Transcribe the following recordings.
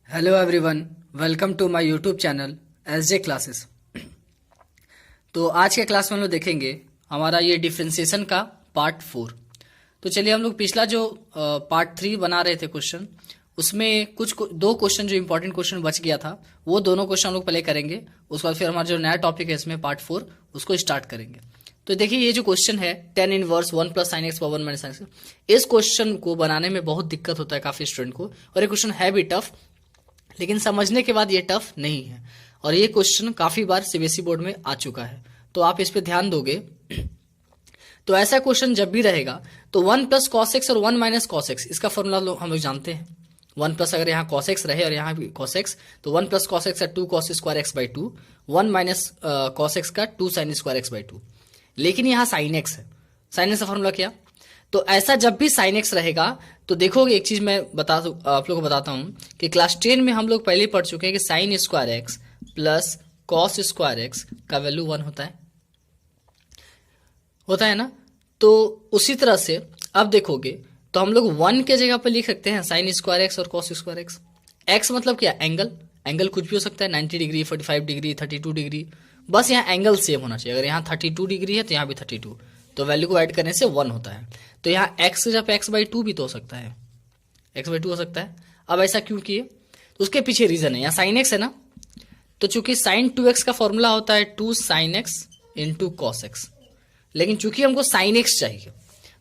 Hello everyone, welcome to my YouTube channel S J classes. तो आज के क्लास में हम लोग देखेंगे हमारा ये डिफरेंशिएशन का पार्ट 4। तो चलिए, हम लोग पिछला जो पार्ट 3 बना रहे थे क्वेश्चन, उसमें दो क्वेश्चन जो इंपॉर्टेंट क्वेश्चन बच गया था, वो दोनों क्वेश्चन हम लोग पहले करेंगे। उसके बाद फिर हमारा जो नया टॉपिक है इसमें पार्ट 4, उसको स्टार्ट करेंगे। तो देखिए, ये जो क्वेश्चन है tan inverse 1 plus sine x power 1 minus sine x, इस क्वेश्चन को बनाने में बहुत दिक्कत होता है काफी स्टूडेंट को, और ये क्वेश्चन है भी टफ, लेकिन समझने के बाद ये टफ नहीं है। और ये क्वेश्चन काफी बार सीबीएसई बोर्ड में आ चुका है, तो आप इस पे ध्यान दोगे। तो ऐसा क्वेश्चन जब भी रहेगा तो 1 प्लस कॉस एक्स और 1 माइनस कॉस एक्स, इसका फॉर्मूला हम लोग जानते हैं। 1 प्लस अगर यहाँ कॉस एक्स रहे और यहाँ भी कॉस एक्स, तो 1 प्लस कॉस एक्स का 2 cos square x by 2, 1 minus cos x का 2 साइन स्क्वायर एक्स बाई 2। लेकिन यहाँ साइन एक्स है, साइन एक्स का फॉर्मूला क्या? तो ऐसा जब भी साइन एक्स रहेगा तो देखोगे, एक चीज मैं आप लोगों को बताता हूं कि क्लास 10 में हम लोग पहले पढ़ चुके हैं कि sign square x plus cos square x का वैल्यू 1 होता है ना। तो उसी तरह से अब देखोगे तो हम लोग 1 के जगह पर लिख सकते हैं साइन स्क्वायर एक्स और कॉस स्क्वायर एक्स। एक्स मतलब क्या? एंगल कुछ भी हो सकता है, 90 डिग्री, 45 डिग्री, 32 डिग्री, बस यहाँ एंगल सेम होना चाहिए। अगर यहाँ 32 डिग्री है तो यहाँ भी 32, तो वैल्यू को ऐड करने से 1 होता है। तो यहाँ x की जगह x बाई 2 भी तो हो सकता है, x बाई 2 हो सकता है। अब ऐसा क्यों किए? तो उसके पीछे रीजन है, यहाँ साइन x है ना, तो चूंकि साइन 2x का फॉर्मूला होता है 2 sign x into cos x, लेकिन चूंकि हमको साइन x चाहिए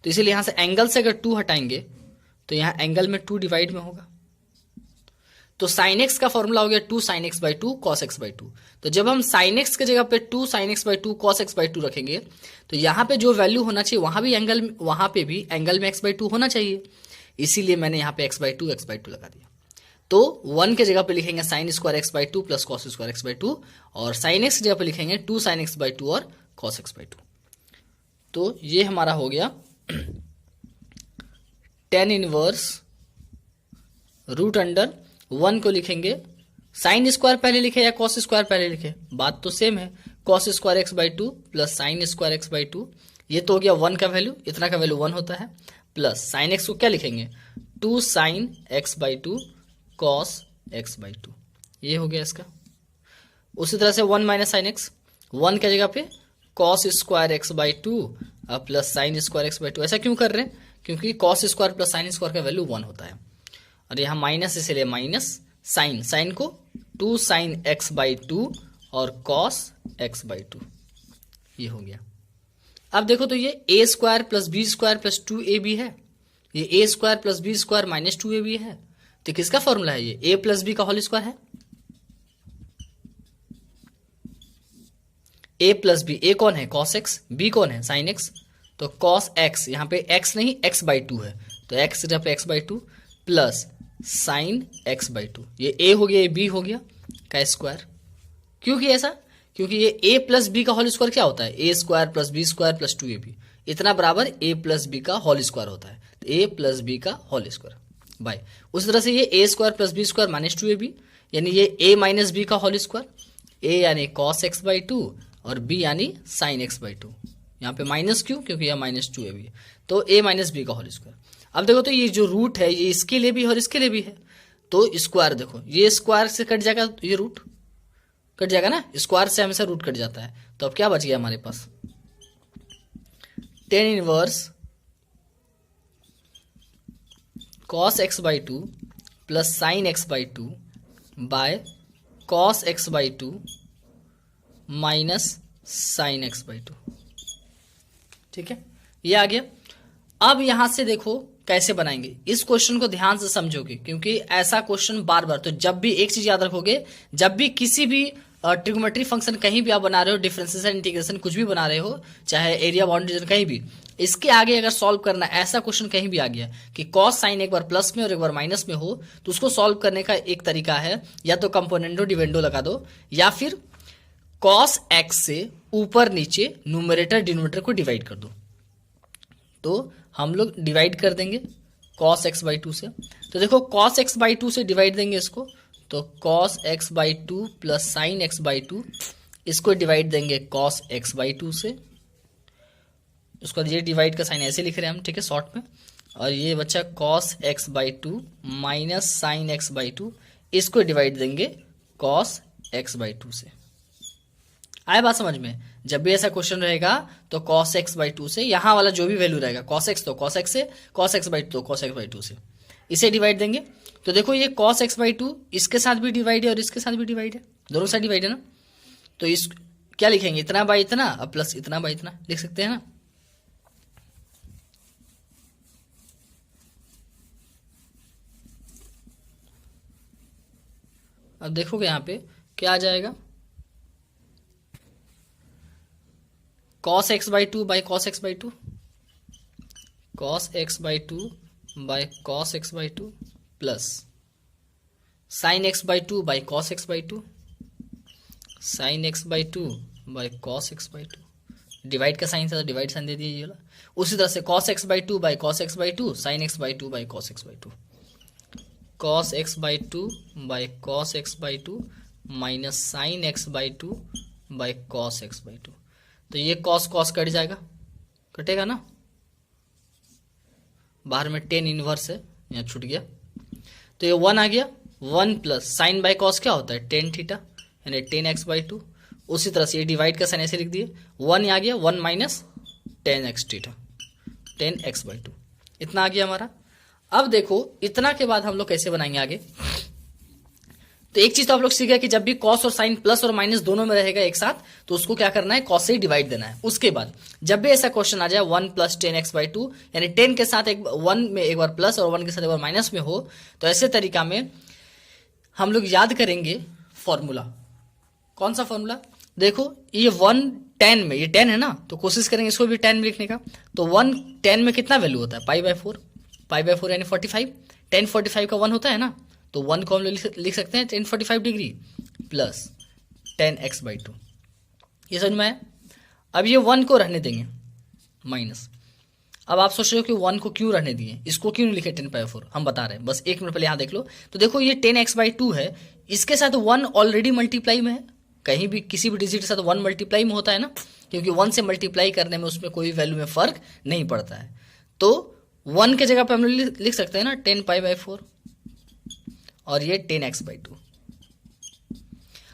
तो इसीलिए यहाँ से एंगल से अगर 2 हटाएंगे तो यहाँ एंगल में 2 डिवाइड में होगा। तो साइन एक्स का फॉर्मूला हो गया 2 sign x by 2 cos x by 2। तो जब हम साइन एक्स की जगह पे 2 sign x by 2 cos x by 2 रखेंगे तो यहाँ पे जो वैल्यू होना चाहिए वहां पे भी एंगल में एक्स बाई 2 होना चाहिए, इसीलिए मैंने यहाँ पे एक्स बाई 2 लगा दिया। तो 1 के जगह पे लिखेंगे sign square x by 2 plus cos square x by 2, और साइन एक्स की जगह पे लिखेंगे 2 साइन एक्स बाई 2 और कॉस एक्स बाई 2। तो ये हमारा हो गया tan इनवर्स रूट अंडर 1 को लिखेंगे, साइन स्क्वायर पहले लिखे या कॉस स्क्वायर पहले लिखे, बात तो सेम है। Cos square x by 2 plus sign square x by 2, ये तो हो गया 1 का वैल्यू, इतना का वैल्यू 1 होता है, प्लस साइन एक्स को क्या लिखेंगे 2 sign x by 2 cos x by 2, ये हो गया इसका। उसी तरह से 1 माइनस साइन एक्स, 1 की जगह पे cos square x by 2 plus sign square x by 2। ऐसा क्यों कर रहे हैं? क्योंकि cos square plus sign square का वैल्यू 1 होता है, और यहाँ माइनस इसलिए माइनस साइन को 2 साइन एक्स बाई 2 और कॉस एक्स बाई 2, ये हो गया। अब देखो तो ये ए square plus B square plus 2ab है, ये ए square plus B square minus 2ab है, तो किसका फॉर्मूला है? ये ए प्लस बी का होल स्क्वायर है। ए प्लस बी, ए कौन है? कॉस एक्स, बी कौन है? साइन एक्स, तो कॉस एक्स, यहाँ पे एक्स नहीं एक्स बाई 2 है, तो एक्स जब x by 2 plus sine x by 2, ये ए हो गया, ये बी हो गया का स्क्वायर। क्यों किया ऐसा? क्योंकि ये ए प्लस बी का होल स्क्वायर क्या होता है? A square plus B square plus 2ab, इतना बराबर ए प्लस बी का होल स्क्वायर होता है, तो ए प्लस बी का होल स्क्वायर बाय। उस तरह से ये ए square plus B square minus 2ab, यानी ये ए माइनस बी का होल स्क्वायर, ए यानी कॉस एक्स बाई 2 और बी यानी साइन एक्स बाई 2। यहाँ पे माइनस क्यों? क्योंकि यह माइनस 2ab है, तो ए माइनस बी का होल स्क्वायर। अब देखो तो ये जो रूट है ये इसके लिए भी है और इसके लिए भी है, तो स्क्वायर देखो, ये स्क्वायर से कट जाएगा, ये रूट कट जाएगा ना, स्क्वायर से हमेशा रूट कट जाता है। तो अब क्या बच गया हमारे पास? tan inverse cos x by 2 plus sine x by 2 by cos x by 2 minus sine x by 2। ठीक है, ये आ गया। अब यहां से देखो कैसे बनाएंगे, इस क्वेश्चन को ध्यान से समझोगे, क्योंकि ऐसा क्वेश्चन बार बार, तो जब भी एक चीज याद रखोगे, जब भी किसी भी ट्रिग्नोमेट्री फंक्शन कहीं भी आप बना रहे हो, डिफरेंशिएशन इंटीग्रेशन कुछ भी बना रहे हो, चाहे एरिया बाउंड्री कहीं भी, इसके आगे अगर सॉल्व करना, ऐसा क्वेश्चन कहीं भी आ गया कि कॉस साइन एक बार प्लस में और एक बार माइनस में हो, तो उसको सॉल्व करने का एक तरीका है, या तो कंपोनेंडो डिविडेंडो लगा दो, या फिर कॉस एक्स से ऊपर नीचे न्यूमरेटर डिनोमिनेटर को डिवाइड कर दो। तो हम लोग डिवाइड कर देंगे कॉस एक्स बाई 2 से, तो देखो कॉस एक्स बाई 2 से डिवाइड देंगे इसको, तो cos x by 2 plus sine x by 2, इसको डिवाइड देंगे कॉस एक्स बाई 2 से, उसको ये डिवाइड का साइन ऐसे लिख रहे हैं हम, ठीक है, शॉर्ट में, और ये बच्चा cos x by 2 minus sine x by 2, इसको डिवाइड देंगे कॉस एक्स बाई टू से। आए बात समझ में? जब भी ऐसा क्वेश्चन रहेगा तो कॉस एक्स बाई टू से, यहां वाला जो भी वैल्यू रहेगा कॉस एक्स तो कॉस एक्स से, कॉस एक्स बाई टू तो कॉस एक्स बाई टू से, इसे डिवाइड देंगे। तो देखो ये कॉस एक्स बाई टू इसके साथ भी डिवाइड है और इसके साथ भी डिवाइड है, दोनों साइड डिवाइड है ना। तो इस क्या लिखेंगे, इतना बाई इतना अब प्लस इतना बाई इतना लिख सकते हैं ना। अब देखोगे यहां पे क्या आ जाएगा, cos x by two by cos x by two, cos x by two by cos x by two plus sine x by two by cos x by two, sign x by two by cos x by two. Divide का sign था तो divide sign दे दिए ये वाला। उसी तरह से cos x by two by cos x by two, sign x by two by cos x by two, cos x by two by cos x by two minus sine x by two by cos x by two. तो ये cos cos cut जाएगा, कटेगा ना। बाहर में tan inverse है, यहाँ छूट गया तो ये वन आ गया। One plus sign by cos क्या होता है, टेन थीटा यानी टेन एक्स बाई टू। उसी तरह से ये डिवाइड का साइन ऐसे लिख दिए, वन आ गया, one minus ten x theta, ten x by two, इतना आ गया हमारा। अब देखो इतना के बाद हम लोग कैसे बनाएंगे आगे। तो एक चीज तो आप लोग सीख गए कि जब भी कॉस और साइन प्लस और माइनस दोनों में रहेगा एक साथ तो उसको क्या करना है, कॉस से ही डिवाइड देना है। उसके बाद जब भी ऐसा क्वेश्चन आ जाए one plus ten x by two, यानी टेन के साथ एक वन में एक बार प्लस और वन के साथ एक बार माइनस में हो, तो ऐसे तरीका में हम लोग याद करेंगे फॉर्मूला। कौन सा फॉर्मूला, देखो ये वन टेन में, ये टेन है ना, तो कोशिश करेंगे इसको भी टेन में लिखने का। तो वन टेन में कितना वैल्यू होता है, pi by four, pi by four यानी 45, टेन 45 का वन होता है ना, तो वन को हम लोग लिख सकते हैं 1045 degree plus 10x by two. ये समझ में आया। अब ये वन को रहने देंगे माइनस। अब आप सोच रहे हो कि वन को क्यों रहने दिए, इसको क्यों नहीं लिखे 10/4, हम बता रहे हैं, बस एक मिनट पहले यहाँ देख लो। तो देखो ये 10x बाई टू है, इसके साथ वन ऑलरेडी मल्टीप्लाई में है, कहीं भी किसी भी डिजिट के साथ वन मल्टीप्लाई में होता है ना, क्योंकि वन से मल्टीप्लाई करने में उसमें कोई वैल्यू में फर्क नहीं पड़ता है। तो वन के जगह पे हम लोग लिख सकते हैं ना 10π/4 और ये 10x बाई टू।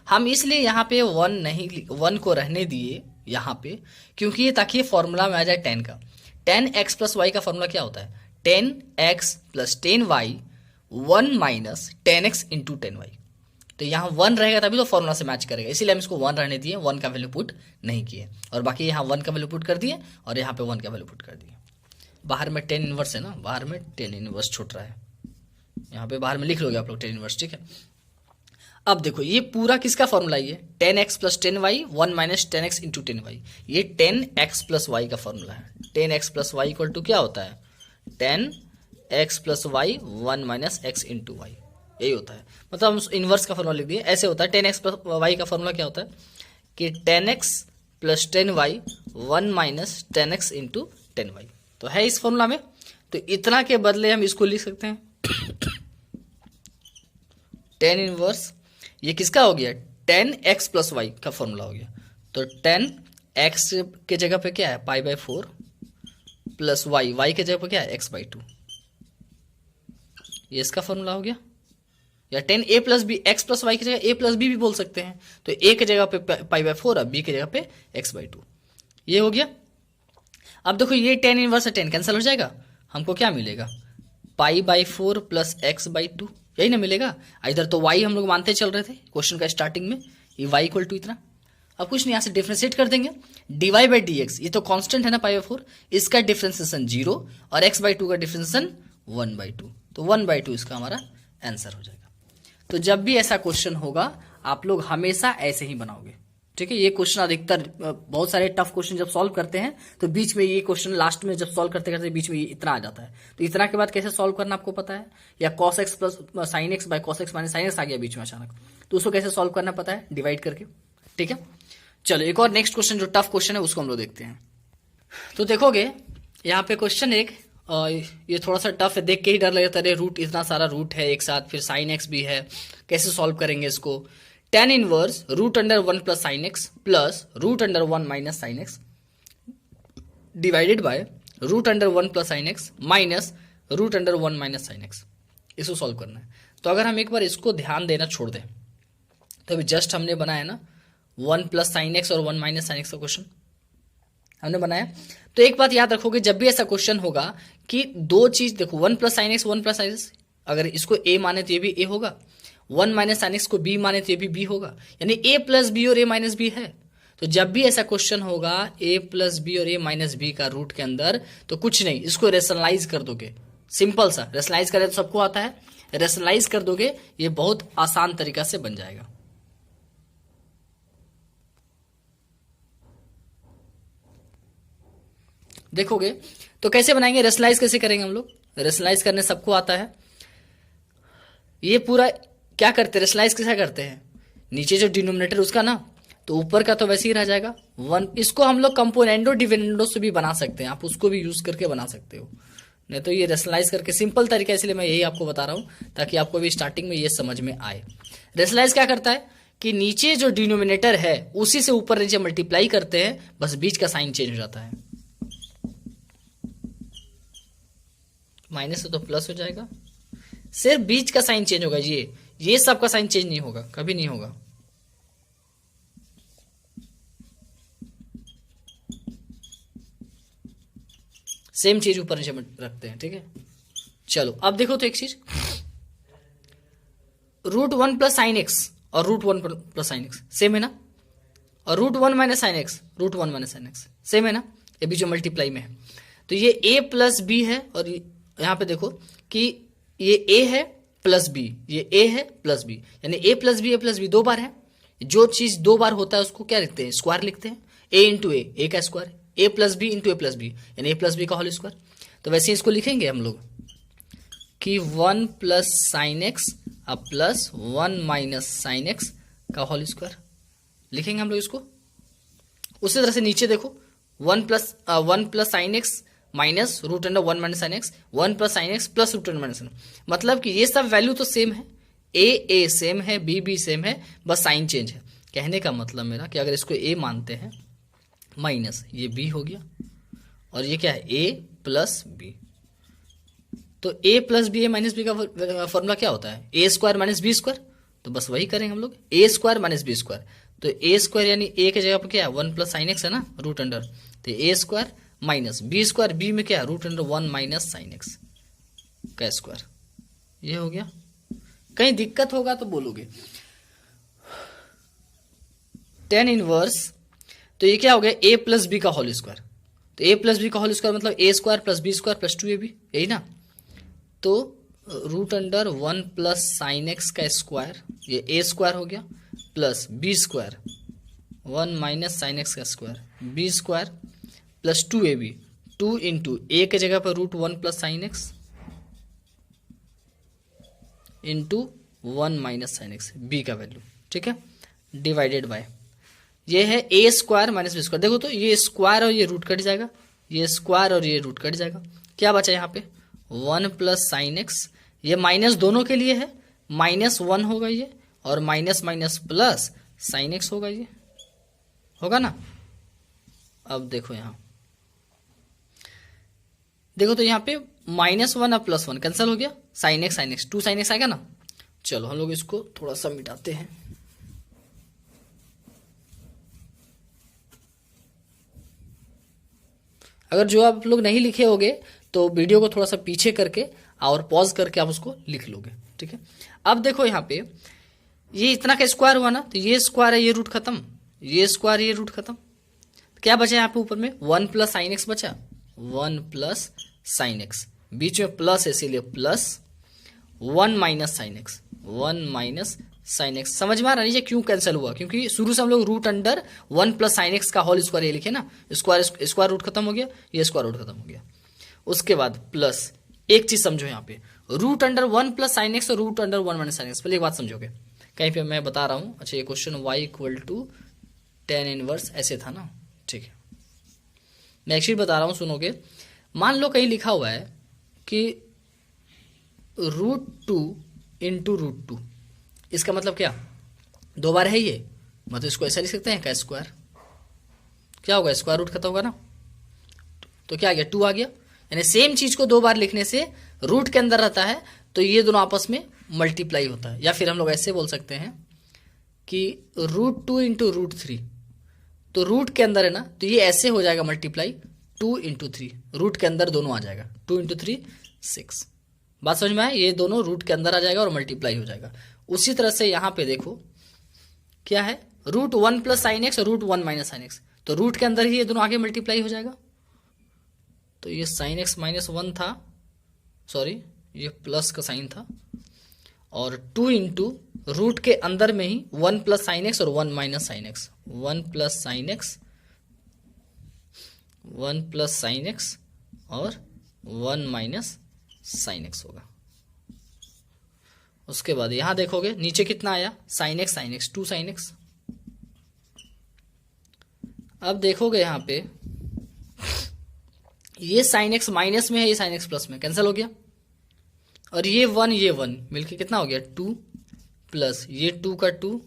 हम इसलिए यहाँ पे वन को रहने दिए यहाँ पे, क्योंकि ये ताकि ये फॉर्मूला में आ जाए 10 का। 10x प्लस वाई का फॉर्मूला क्या होता है, 10x plus 10y 1 minus 10x into 10y। तो यहाँ वन रहेगा तभी तो फॉर्मूला से मैच करेगा, इसीलिए हम इसको वन रहने दिए, वन का वैल्यू पुट नहीं किए, और बाकी यहाँ वन का वैल्यू पुट कर दिए और यहाँ पे वन का वैल्यू पुट कर दिए। बाहर में 10 इनवर्स है ना, बाहर में 10 इनवर्स छूट रहा है, यहाँ पे बाहर में लिख लोगे आप लोग 10 इनवर्स, ठीक है। अब देखो ये पूरा किसका फॉर्मूला, ये 10x plus 10y 1 minus 10x into 10y, ये 10x प्लस वाई का फॉर्मूला है। 10x plus y equal to क्या होता है, 10x plus y 1 minus x into y, यही होता है। मतलब हम इनवर्स का फॉर्मूला लिख दिए, ऐसे होता है। 10x प्लस वाई का फॉर्मूला क्या होता है कि 10x plus 10y 1 minus 10x into 10y, तो है इस फॉर्मूला में। तो इतना के बदले हम इसको लिख सकते हैं 10 इनवर्स, ये किसका हो गया, 10x प्लस वाई का फॉर्मूला हो गया। तो 10x के जगह पे क्या है, π/4 प्लस वाई के जगह पे क्या है, x बाई टू, ये इसका फॉर्मूला हो गया। या 10a plus b, x plus y की जगह a प्लस बी भी बोल सकते हैं। तो a के जगह पे π/4 और b के जगह पे x बाई टू, ये हो गया। अब देखो ये 10 इनवर्स है, 10 कैंसिल हो जाएगा, हमको क्या मिलेगा, π/4 प्लस x बाई टू, यही ना मिलेगा। इधर तो y हम लोग मानते चल रहे थे क्वेश्चन का स्टार्टिंग में, ये y इक्वल टू इतना। अब कुछ नहीं, यहाँ से डिफ्रेंशिएट कर देंगे, dy बाई dx, ये तो कांस्टेंट है ना π/4, इसका डिफ्रेंसिएशन 0 और x बाई टू का डिफ्रेंसिएशन 1/2, तो 1/2 इसका हमारा आंसर हो जाएगा। तो जब भी ऐसा क्वेश्चन होगा आप लोग हमेशा ऐसे ही बनाओगे, ठीक है। ये क्वेश्चन अधिकतर बहुत सारे टफ क्वेश्चन जब सॉल्व करते हैं तो बीच में ये क्वेश्चन लास्ट में जब सॉल्व करते करते बीच में ये इतना आ जाता है। तो इतना के बाद कैसे सॉल्व करना आपको पता है, या cos x plus sine x by cos x minus sine x आ गया बीच में अचानक, तो उसको कैसे सॉल्व करना पता है, डिवाइड करके, ठीक है। चलो एक और नेक्स्ट क्वेश्चन जो टफ क्वेश्चन है उसको हम लोग देखते हैं। तो देखोगे यहाँ पे क्वेश्चन एक, ये थोड़ा सा टफ है, देख के ही डर लग जाता है, रूट इतना सारा रूट है एक साथ, फिर साइन एक्स भी है, कैसे सॉल्व करेंगे इसको। tan inverse root under 1 plus sine x plus root under 1 minus sine x divided by root under 1 plus sine x minus root under 1 minus sine x, इसको सॉल्व करना है। तो अगर हम एक बार इसको ध्यान देना छोड़ दें, तो अभी जस्ट हमने बनाया ना 1 प्लस साइन एक्स और 1 माइनस साइन एक्स का क्वेश्चन हमने बनाया। तो एक बात याद रखोगे, जब भी ऐसा क्वेश्चन होगा कि दो चीज देखो, 1 plus sine x 1 plus sine x, अगर इसको ए माने तो ये भी ए होगा, 1 माइनस साइन एक्स को बी माने तो ये भी बी होगा, यानी ए प्लस बी और ए माइनस बी है। तो जब भी ऐसा क्वेश्चन होगा ए प्लस बी और ए माइनस बी का रूट के अंदर, तो कुछ नहीं, इसको रेशनलाइज कर दोगे, सिंपल सा रेशनलाइज करें तो सबको आता है, रेशनलाइज कर दोगे, ये बहुत आसान तरीका से बन जाएगा। देखोगे तो कैसे बनाएंगे, रेशनलाइज कैसे करेंगे हम लोग, रेशनलाइज करने सबको आता है। ये पूरा क्या करते हैं, रेशनलाइज कैसा करते हैं, नीचे जो डिनोमिनेटर उसका ना, तो ऊपर का तो वैसे ही रह जाएगा 1। इसको हम लोग कंपोनेंडो डिविडेंडो से भी बना सकते हैं, आप उसको भी यूज करके बना सकते हो, नहीं तो ये रेशनलाइज करके सिंपल तरीका, इसलिए मैं यही आपको बता रहा हूं ताकि आपको भी स्टार्टिंग में ये समझ में आए। रेशनलाइज क्या करता है कि नीचे जो डिनोमिनेटर है उसी से ऊपर नीचे मल्टीप्लाई करते हैं, बस बीच का साइन चेंज हो जाता है, माइनस है तो प्लस हो जाएगा, सिर्फ बीच का साइन चेंज होगा, ये सब का साइन चेंज नहीं होगा, कभी नहीं होगा। सेम चीज ऊपर नीचे रखते हैं, ठीक है। चलो अब देखो तो एक चीज, रूट 1 प्लस साइन एक्स और root 1 plus sine x same है ना, और root 1 minus sine x, root 1 minus sine x same है ना, ये भी जो मल्टीप्लाई में है। तो ये ए प्लस बी है, और यहां पे देखो कि ये ए है प्लस बी, ये ए है प्लस बी, यानी ए प्लस बी दो बार है। जो चीज दो बार होता है उसको क्या लिखते हैं, स्क्वायर लिखते हैं, ए इंटू ए का स्क्वायर, ए प्लस बी इंटू ए प्लस बी, यानी ए प्लस बी का होल स्क्वायर। तो वैसे इसको लिखेंगे हम लोग कि 1 प्लस साइन एक्स अब प्लस 1 माइनस साइन एक्स का होल स्क्वायर लिखेंगे हम लोग इसको। उसी तरह से नीचे देखो 1 plus sine x minus root under 1 minus sine x, 1 plus sine x plus root under minus sine, मतलब कि ये सब वैल्यू तो सेम है, ए सेम है, बी सेम है, बस साइन चेंज है। कहने का मतलब मेरा कि अगर इसको ए मानते हैं माइनस ये बी हो गया, और ये क्या है ए प्लस बी, तो ए प्लस बी ए माइनस बी का फॉर्मूला क्या होता है, A square minus B square, तो बस वही करेंगे हम लोग, ए स्क्वायर माइनस बी स्क्वायर। तो ए स्क्वायर यानी ए की जगह पर क्या है 1 प्लस साइन एक्स है ना, रूट अंडर, तो A square minus B square, B में क्या है root under 1 minus sine x का स्क्वायर, ये हो गया। कहीं दिक्कत होगा तो बोलोगे। tan इनवर्स, तो ये क्या हो गया ए प्लस बी का होल स्क्वायर, तो ए प्लस बी का होल स्क्वायर मतलब a square plus B square plus 2ab, यही ना। तो root under 1 plus sine x का स्क्वायर, ये ए स्क्वायर हो गया, plus B square 1 minus sine x का square, b square plus 2ab, 2 into a के जगह पर root 1 plus sine x into 1 minus sine x, B का वैल्यू, ठीक है, डिवाइडेड बाय ये है A square minus B square. देखो तो ये स्क्वायर और ये रूट कट जाएगा, ये स्क्वायर और ये रूट कट जाएगा, क्या बचा यहाँ पे 1 प्लस साइन एक्स, ये माइनस दोनों के लिए है, -1 होगा ये, और minus minus plus sine x होगा, ये होगा ना। अब देखो यहाँ, देखो तो यहाँ पे -1 और +1 कैंसिल हो गया, साइन एक्स 2 साइन एक्स आएगा ना। चलो हम लोग इसको थोड़ा सा मिटाते हैं, अगर जो आप लोग नहीं लिखे होगे तो वीडियो को थोड़ा सा पीछे करके और पॉज करके आप उसको लिख लोगे, ठीक है। अब देखो यहाँ पे ये इतना का स्क्वायर हुआ ना, तो ये स्क्वायर है, ये रूट खत्म, ये स्क्वायर ये रूट खत्म, क्या बचा यहाँ पे ऊपर में 1 प्लस साइन एक्स बचा, 1 प्लस साइन एक्स, बीच में प्लस है इसीलिए plus 1 minus sine x, 1 minus sine x. समझ में आ रहा है क्यों कैंसिल हुआ, क्योंकि शुरू से हम लोग root under 1 plus sine x का होल स्क्वायर ये लिखे ना, स्क्वायर रूट खत्म हो गया, ये स्क्वायर रूट खत्म हो गया। उसके बाद प्लस एक चीज समझो यहाँ पे, root under 1 plus sine x और root under 1 minus sine x, पहले एक बात समझोगे, कहीं पे मैं बता रहा हूँ, अच्छा ये question y equal to tan inverse ऐसे था ना, ठीक है, मैं एक्चुअली बता रहा हूँ, सुनोगे। मान लो कहीं लिखा हुआ है कि √2 इंटू √2, इसका मतलब क्या, दो बार है ये, मतलब इसको ऐसा लिख सकते हैं का स्क्वायर, क्या होगा स्क्वायर रूट खत्म होगा ना, तो क्या आ गया 2 आ गया, यानी सेम चीज को दो बार लिखने से रूट के अंदर रहता है, तो ये दोनों आपस में मल्टीप्लाई होता है, या फिर हम लोग ऐसे बोल सकते हैं कि √2 इंटू √3, तो रूट के अंदर है ना, तो ये ऐसे हो जाएगा मल्टीप्लाई 2 इंटू 3, रूट के अंदर दोनों आ जाएगा, 2 इंटू 3 6। बात समझ में आए, ये दोनों रूट के अंदर आ जाएगा और मल्टीप्लाई हो जाएगा। उसी तरह से यहाँ पे देखो क्या है, √1 प्लस साइन एक्स और √1 माइनस साइन एक्स, तो रूट के अंदर ही ये दोनों आगे मल्टीप्लाई हो जाएगा। तो ये साइन एक्स -1 था, सॉरी ये प्लस का साइन था, और 2 इंटू रूट के अंदर में ही 1 प्लस साइन एक्स और 1 minus sine x, 1 plus sine x, 1 plus sine x और 1 माइनस साइन एक्स होगा। उसके बाद यहां देखोगे नीचे कितना आया, साइन एक्स 2 साइन एक्स। अब देखोगे यहां पे ये साइन एक्स माइनस में है, ये साइन एक्स प्लस में, कैंसिल हो गया, और ये 1 मिलके कितना हो गया 2 प्लस ये 2 का 2।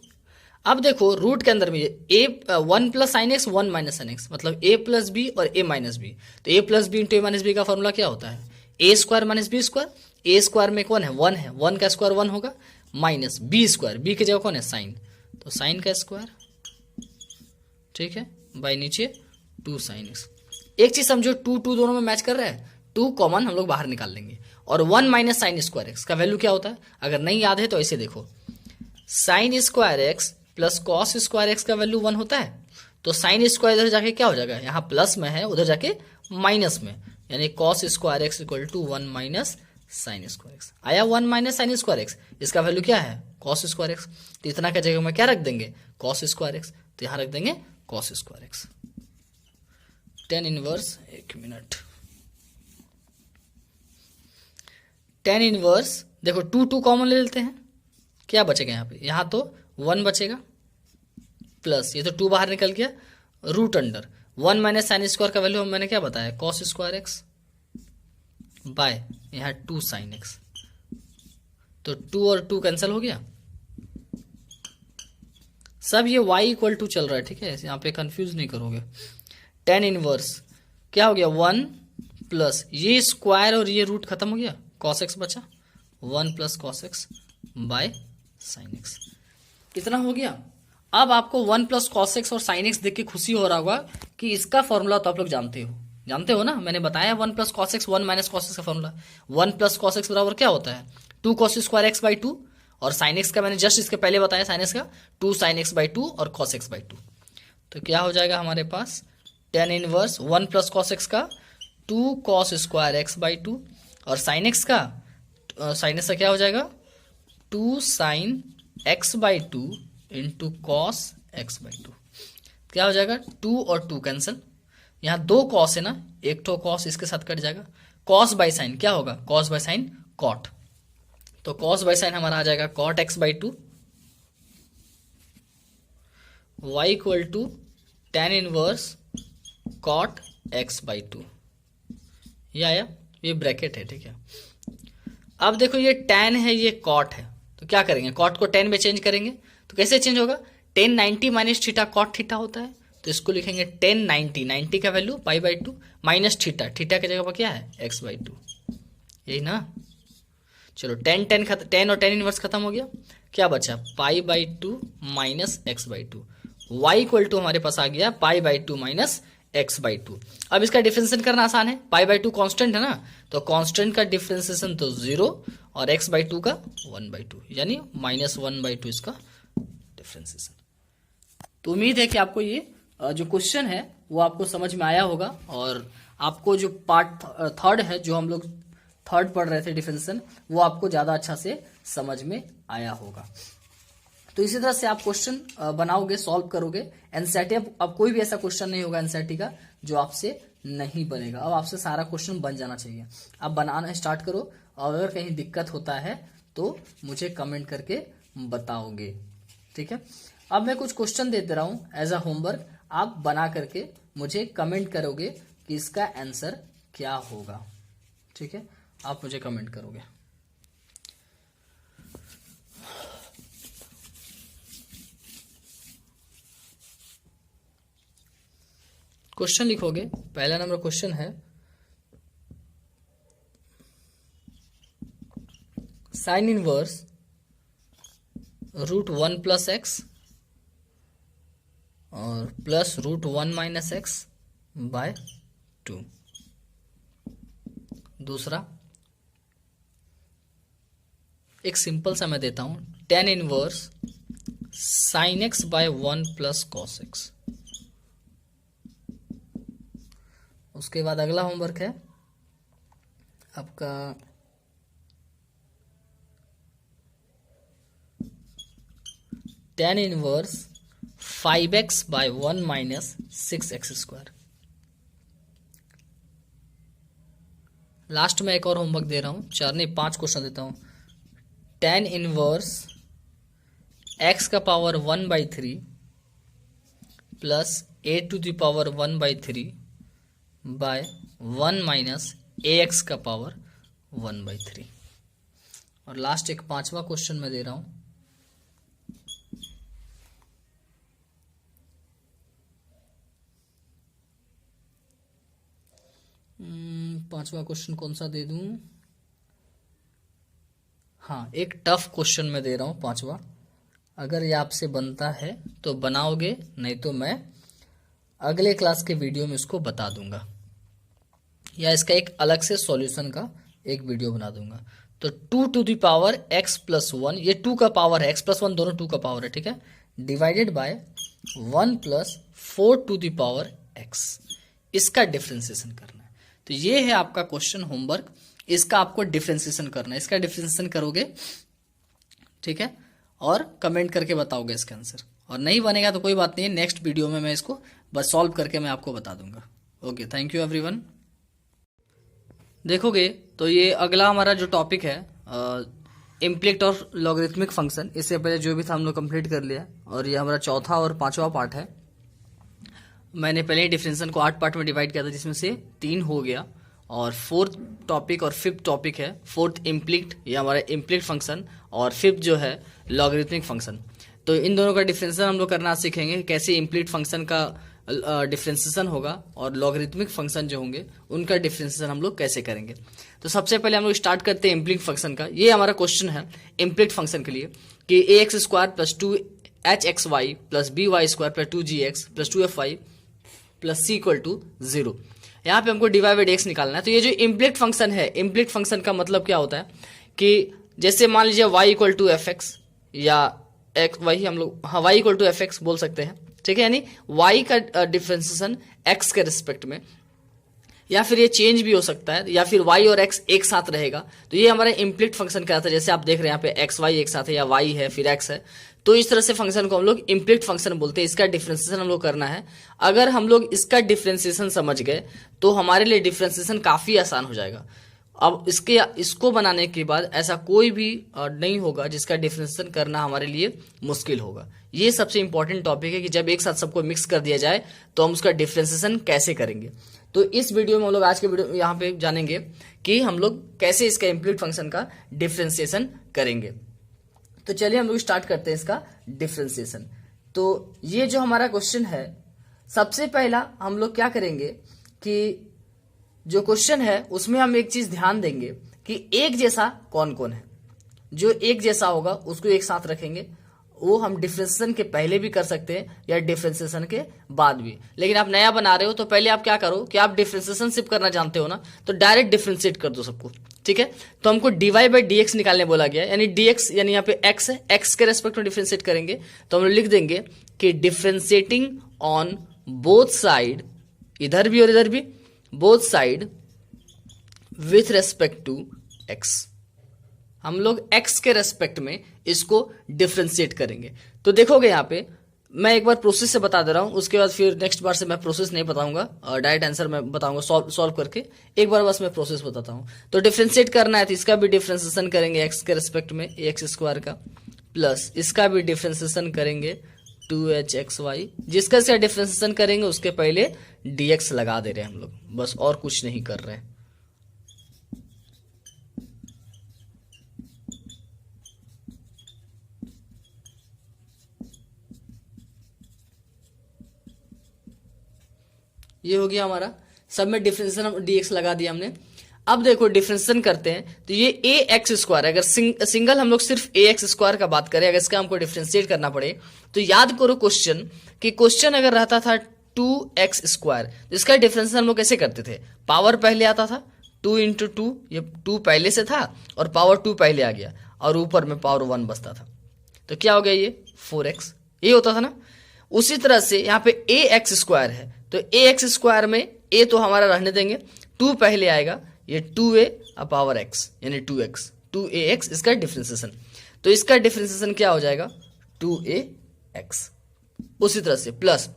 अब देखो रूट के अंदर में a 1 plus sine x 1 minus sine x, मतलब a प्लस बी और a माइनस बी, तो a plus b into a minus B का फॉर्मूला क्या होता है, a square minus B square, a square में कौन है 1 है, 1 का स्क्वायर 1 होगा, माइनस बी स्क्वायर, बी की जगह कौन है साइन, तो साइन का स्क्वायर, ठीक है, बाई नीचे 2 साइन एक्स। एक चीज समझो, 2 दोनों में मैच कर रहा है, 2 कॉमन हम लोग बाहर निकाल लेंगे, और 1 माइनस साइन स्क्वायर एक्स का वैल्यू क्या होता है, अगर नहीं याद है तो ऐसे देखो, sign square x plus cos square x का वैल्यू 1 होता है, तो साइन स्क्वायर इधर जाके क्या हो जाएगा, यहाँ प्लस में है उधर जाके माइनस में, यानी cos square x equal to 1 minus sine square x आया, 1 माइनस साइन स्क्वायर एक्स, इसका वैल्यू क्या है कॉस स्क्वायर एक्स, तो इतना का जगह में क्या रख देंगे कॉस स्क्वायर एक्स, तो यहां रख देंगे cos square x. tan inverse, एक मिनट, tan इनवर्स देखो 2 कॉमन ले लेते हैं, क्या बचेगा यहाँ पे, यहाँ तो 1 बचेगा, प्लस ये तो 2 बाहर निकल गया, root under 1 minus sine square का वैल्यू मैंने क्या बताया कॉस स्क्वायर एक्स, बाय यहाँ 2 साइन एक्स, तो 2 और 2 कैंसिल हो गया, सब ये y इक्वल टू चल रहा है, ठीक है, यहाँ पे कंफ्यूज नहीं करोगे। tan इनवर्स क्या हो गया 1 प्लस ये स्क्वायर और ये रूट खत्म हो गया, cos x बचा, 1 plus cos x by sine x, कितना हो गया। अब आपको 1 प्लस cos x और साइन एक्स देख के खुशी हो रहा होगा कि इसका फॉर्मूला तो आप लोग जानते हो ना, मैंने बताया 1 plus cos x 1 minus cos x का फॉर्मूला, 1 प्लस cos x बराबर क्या होता है 2 cos स्क्वायर x बाई 2, और साइन एक्स का मैंने जस्ट इसके पहले बताया साइन एक्स का 2 साइन एक्स बाई 2 और cos x बाई 2, तो क्या हो जाएगा हमारे पास tan inverse 1 plus cos x का 2 cos स्क्वायर x बाई 2, और साइन एक्स का क्या हो जाएगा 2 sine x by 2 into cos x by 2, क्या हो जाएगा 2 और 2 कैंसिल, यहाँ 2 कॉस है ना, एक तो कॉस इसके साथ कट जाएगा, कॉस बाई साइन क्या होगा कॉस बाई साइन कॉट, तो कॉस बाई साइन हमारा आ जाएगा cot x by 2, y equal to tan inverse cot x by 2, ये आया, ये ब्रैकेट है, ठीक है। अब देखो ये tan है ये कॉट है, तो क्या करेंगे कॉट को tan में चेंज करेंगे, तो कैसे चेंज होगा tan 90 minus theta cot theta होता है, तो इसको लिखेंगे tan 90 का value pi by 2 minus theta की जगह पर क्या है एक्स बाई 2, यही ना। चलो tan और tan इनवर्स खत्म हो गया, क्या बचा pi by 2 minus x by 2, y equal to हमारे पास आ गया pi by 2 minus x by 2। अब इसका डिफरेंशिएशन करना आसान है, पाई बाई 2 कॉन्स्टेंट है ना, तो कॉन्स्टेंट का डिफरेंशिएशन तो 0 और एक्स बाई 2 का 1 बाई 2, यानी माइनस 1 बाई 2 इसका डिफरेंशिएशन। तो उम्मीद है कि आपको ये जो क्वेश्चन है वो आपको समझ में आया होगा, और आपको जो पार्ट थर्ड है जो हम लोग थर्ड पढ़ रहे थे डिफरेंशिएशन, वो आपको ज्यादा अच्छा से समझ में आया होगा। तो इसी तरह से आप क्वेश्चन बनाओगे, सॉल्व करोगे एनसीईआरटी। अब कोई भी ऐसा क्वेश्चन नहीं होगा एनसीईआरटी का जो आपसे नहीं बनेगा, अब आपसे सारा क्वेश्चन बन जाना चाहिए। आप बनाना स्टार्ट करो, और अगर कहीं दिक्कत होता है तो मुझे कमेंट करके बताओगे, ठीक है। अब मैं कुछ क्वेश्चन दे रहा हूं एज अ होमवर्क, आप बना करके मुझे कमेंट करोगे कि इसका आंसर क्या होगा, ठीक है, आप मुझे कमेंट करोगे। क्वेश्चन लिखोगे, पहला नंबर क्वेश्चन है साइन इनवर्स √1 + x और प्लस √1 - x बाय 2। दूसरा एक सिंपल सा मैं देता हूं, tan inverse sin x by 1 + cos x। उसके बाद अगला होमवर्क है आपका tan inverse 5x bye 1 - 6x²। Last में एक और होमवर्क दे रहा हूं, 4 नहीं 5 क्वेश्चन देता हूं। tan इनवर्स x का power 1/3 plus a⁴ by 1 - ax का पावर 1/3। और लास्ट एक 5वां क्वेश्चन मैं दे रहा हूं, पांचवा क्वेश्चन कौन सा दे दूं? हाँ, एक टफ क्वेश्चन मैं दे रहा हूं 5वां। अगर ये आपसे बनता है तो बनाओगे, नहीं तो मैं अगले क्लास के वीडियो में इसको बता दूंगा, या इसका एक अलग से सॉल्यूशन का एक वीडियो बना दूंगा। तो 2⁴x + 1, ये 2 का पावर है, x + 1 दोनों 2 का पावर है, ठीक है, डिवाइडेड बाय 1 + 4⁴x, इसका डिफ्रेंसिएशन करना है। तो ये है आपका क्वेश्चन होमवर्क, इसका आपको डिफ्रेंसिएशन करना है। इसका डिफ्रेंसिएशन करोगे, ठीक है, और कमेंट करके बताओगे इसका आंसर। और नहीं बनेगा तो कोई बात नहीं है, नेक्स्ट वीडियो में मैं इसको बस सॉल्व करके मैं आपको बता दूंगा। Okay, thank you everyone. देखोगे तो ये अगला हमारा जो टॉपिक है इम्प्लीट और लॉगरिथमिक फंक्शन, इससे पहले जो भी था हम लोग कंप्लीट कर लिया, और ये हमारा चौथा और 5वां पार्ट है। मैंने पहले ही डिफरेंशिएशन को 8 पार्ट में डिवाइड किया था, जिसमें से 3 हो गया, और 4th टॉपिक और 5th टॉपिक है। 4th इम्प्लीट, ये हमारा इम्प्लीट फंक्शन, और 5th जो है लॉगरिथमिक फंक्शन। तो इन दोनों का डिफरेंशिएशन हम लोग करना सीखेंगे, कैसे इम्प्लीट फंक्शन का डिफरेंशिएशन होगा और लॉगरिथमिक फंक्शन जो होंगे उनका डिफरेंशिएशन हम लोग कैसे करेंगे। तो सबसे पहले हम लोग स्टार्ट करते हैं इम्प्लीट फंक्शन का। ये हमारा क्वेश्चन है इम्प्लीट फंक्शन के लिए कि ax² + 2hxy + by² + 2gx + 2fy + c = 0। यहाँ पे हमको dy/dx निकालना है। तो ये जो इम्प्लीट फंक्शन है, इम्प्लीट फंक्शन का मतलब क्या होता है कि जैसे मान लीजिए y = fx, या x, वही हम लोग, हाँ, y = fx बोल सकते हैं, ठीक है, यानी y का डिफरेंशिएशन x के रिस्पेक्ट में, या फिर ये चेंज भी हो सकता है, या फिर y और x एक साथ रहेगा। तो ये हमारा इम्प्लीट फंक्शन कहलाता है। जैसे आप देख रहे हैं यहाँ पे xy एक साथ है, या y है फिर x है, तो इस तरह से फंक्शन को हम लोग इम्प्लीट फंक्शन बोलते हैं। इसका डिफरेंशिएशन हम लोग करना है। अगर हम लोग इसका डिफरेंशिएशन समझ गए तो हमारे लिए डिफरेंशिएशन काफी आसान हो जाएगा। अब इसको बनाने के बाद ऐसा कोई भी नहीं होगा जिसका डिफरेंशिएशन करना हमारे लिए मुश्किल होगा। ये सबसे इंपॉर्टेंट टॉपिक है कि जब एक साथ सबको मिक्स कर दिया जाए तो हम उसका डिफरेंशिएशन कैसे करेंगे। तो इस वीडियो में हम लोग, आज के वीडियो यहाँ पे जानेंगे कि हम लोग कैसे इसका इम्प्लीट फंक्शन का डिफरेंशिएशन करेंगे। तो चलिए हम लोग स्टार्ट करते हैं इसका डिफरेंशिएशन। तो ये जो हमारा क्वेश्चन है, सबसे पहला हम लोग क्या करेंगे कि जो क्वेश्चन है उसमें हम एक चीज ध्यान देंगे कि एक जैसा कौन कौन है। जो एक जैसा होगा उसको एक साथ रखेंगे। वो हम डिफरेंशिएशन के पहले भी कर सकते हैं या डिफरेंशिएशन के बाद भी। लेकिन आप नया बना रहे हो तो पहले आप क्या करो कि आप डिफरेंशिएशन सिर्फ करना जानते हो ना, तो डायरेक्ट डिफरेंशिएट कर दो सबको, ठीक है। तो हमको dy/dx निकालने बोला गया, यानी dx यानी यहाँ पे x है, x के रेस्पेक्ट में डिफरेंशिएट करेंगे। तो हम लोग लिख देंगे कि डिफरेंशिएटिंग ऑन बोथ साइड, इधर भी और इधर भी, both side with respect to x। हम लोग x के रेस्पेक्ट में इसको डिफरेंशिएट करेंगे। तो देखोगे यहाँ पे मैं एक बार प्रोसेस से बता दे रहा हूं, उसके बाद फिर नेक्स्ट बार से मैं प्रोसेस नहीं बताऊंगा, डायरेक्ट आंसर मैं बताऊंगा सॉल्व करके। एक बार बस मैं प्रोसेस बताता हूं। तो डिफरेंशिएट करना है तो इसका भी डिफरेंशिएशन करेंगे x के रेस्पेक्ट में ax² का, प्लस इसका भी डिफरेंशिएशन करेंगे 2hxy। जिसका इसका डिफरेंशिएशन करेंगे उसके पहले dx लगा दे रहे हैं हम लोग, बस और कुछ नहीं कर रहे हैं। ये हो गया हमारा, सब में डिफरेंशिएशन dx लगा दिया हमने। अब देखो डिफरेंशिएशन करते हैं तो ये ए एक्स स्क्वायर, अगर सिंगल हम लोग सिर्फ ए एक्स स्क्वायर का बात करें, अगर इसका हमको डिफरेंशिएट करना पड़े तो याद करो क्वेश्चन कि क्वेश्चन अगर रहता था 2x स्क्वायर, तो इसका डिफरेंशिएशन हम लोग कैसे करते थे, पावर पहले आता था 2 इंटू 2, ये 2 पहले से था और पावर 2 पहले आ गया और ऊपर में पावर 1 बचता था, तो क्या हो गया ये 4x, ये होता था ना। उसी तरह से यहाँ पे ए एक्स स्क्वायर है तो ए एक्स स्क्वायर में ए तो हमारा रहने देंगे, 2 पहले आएगा, ये 2a पावर x यानी 2x, 2ax इसका डिफरेंशिएशन, तो इसका डिफरेंशिएशन क्या हो जाएगा 2ax। उसी तरह से प्लस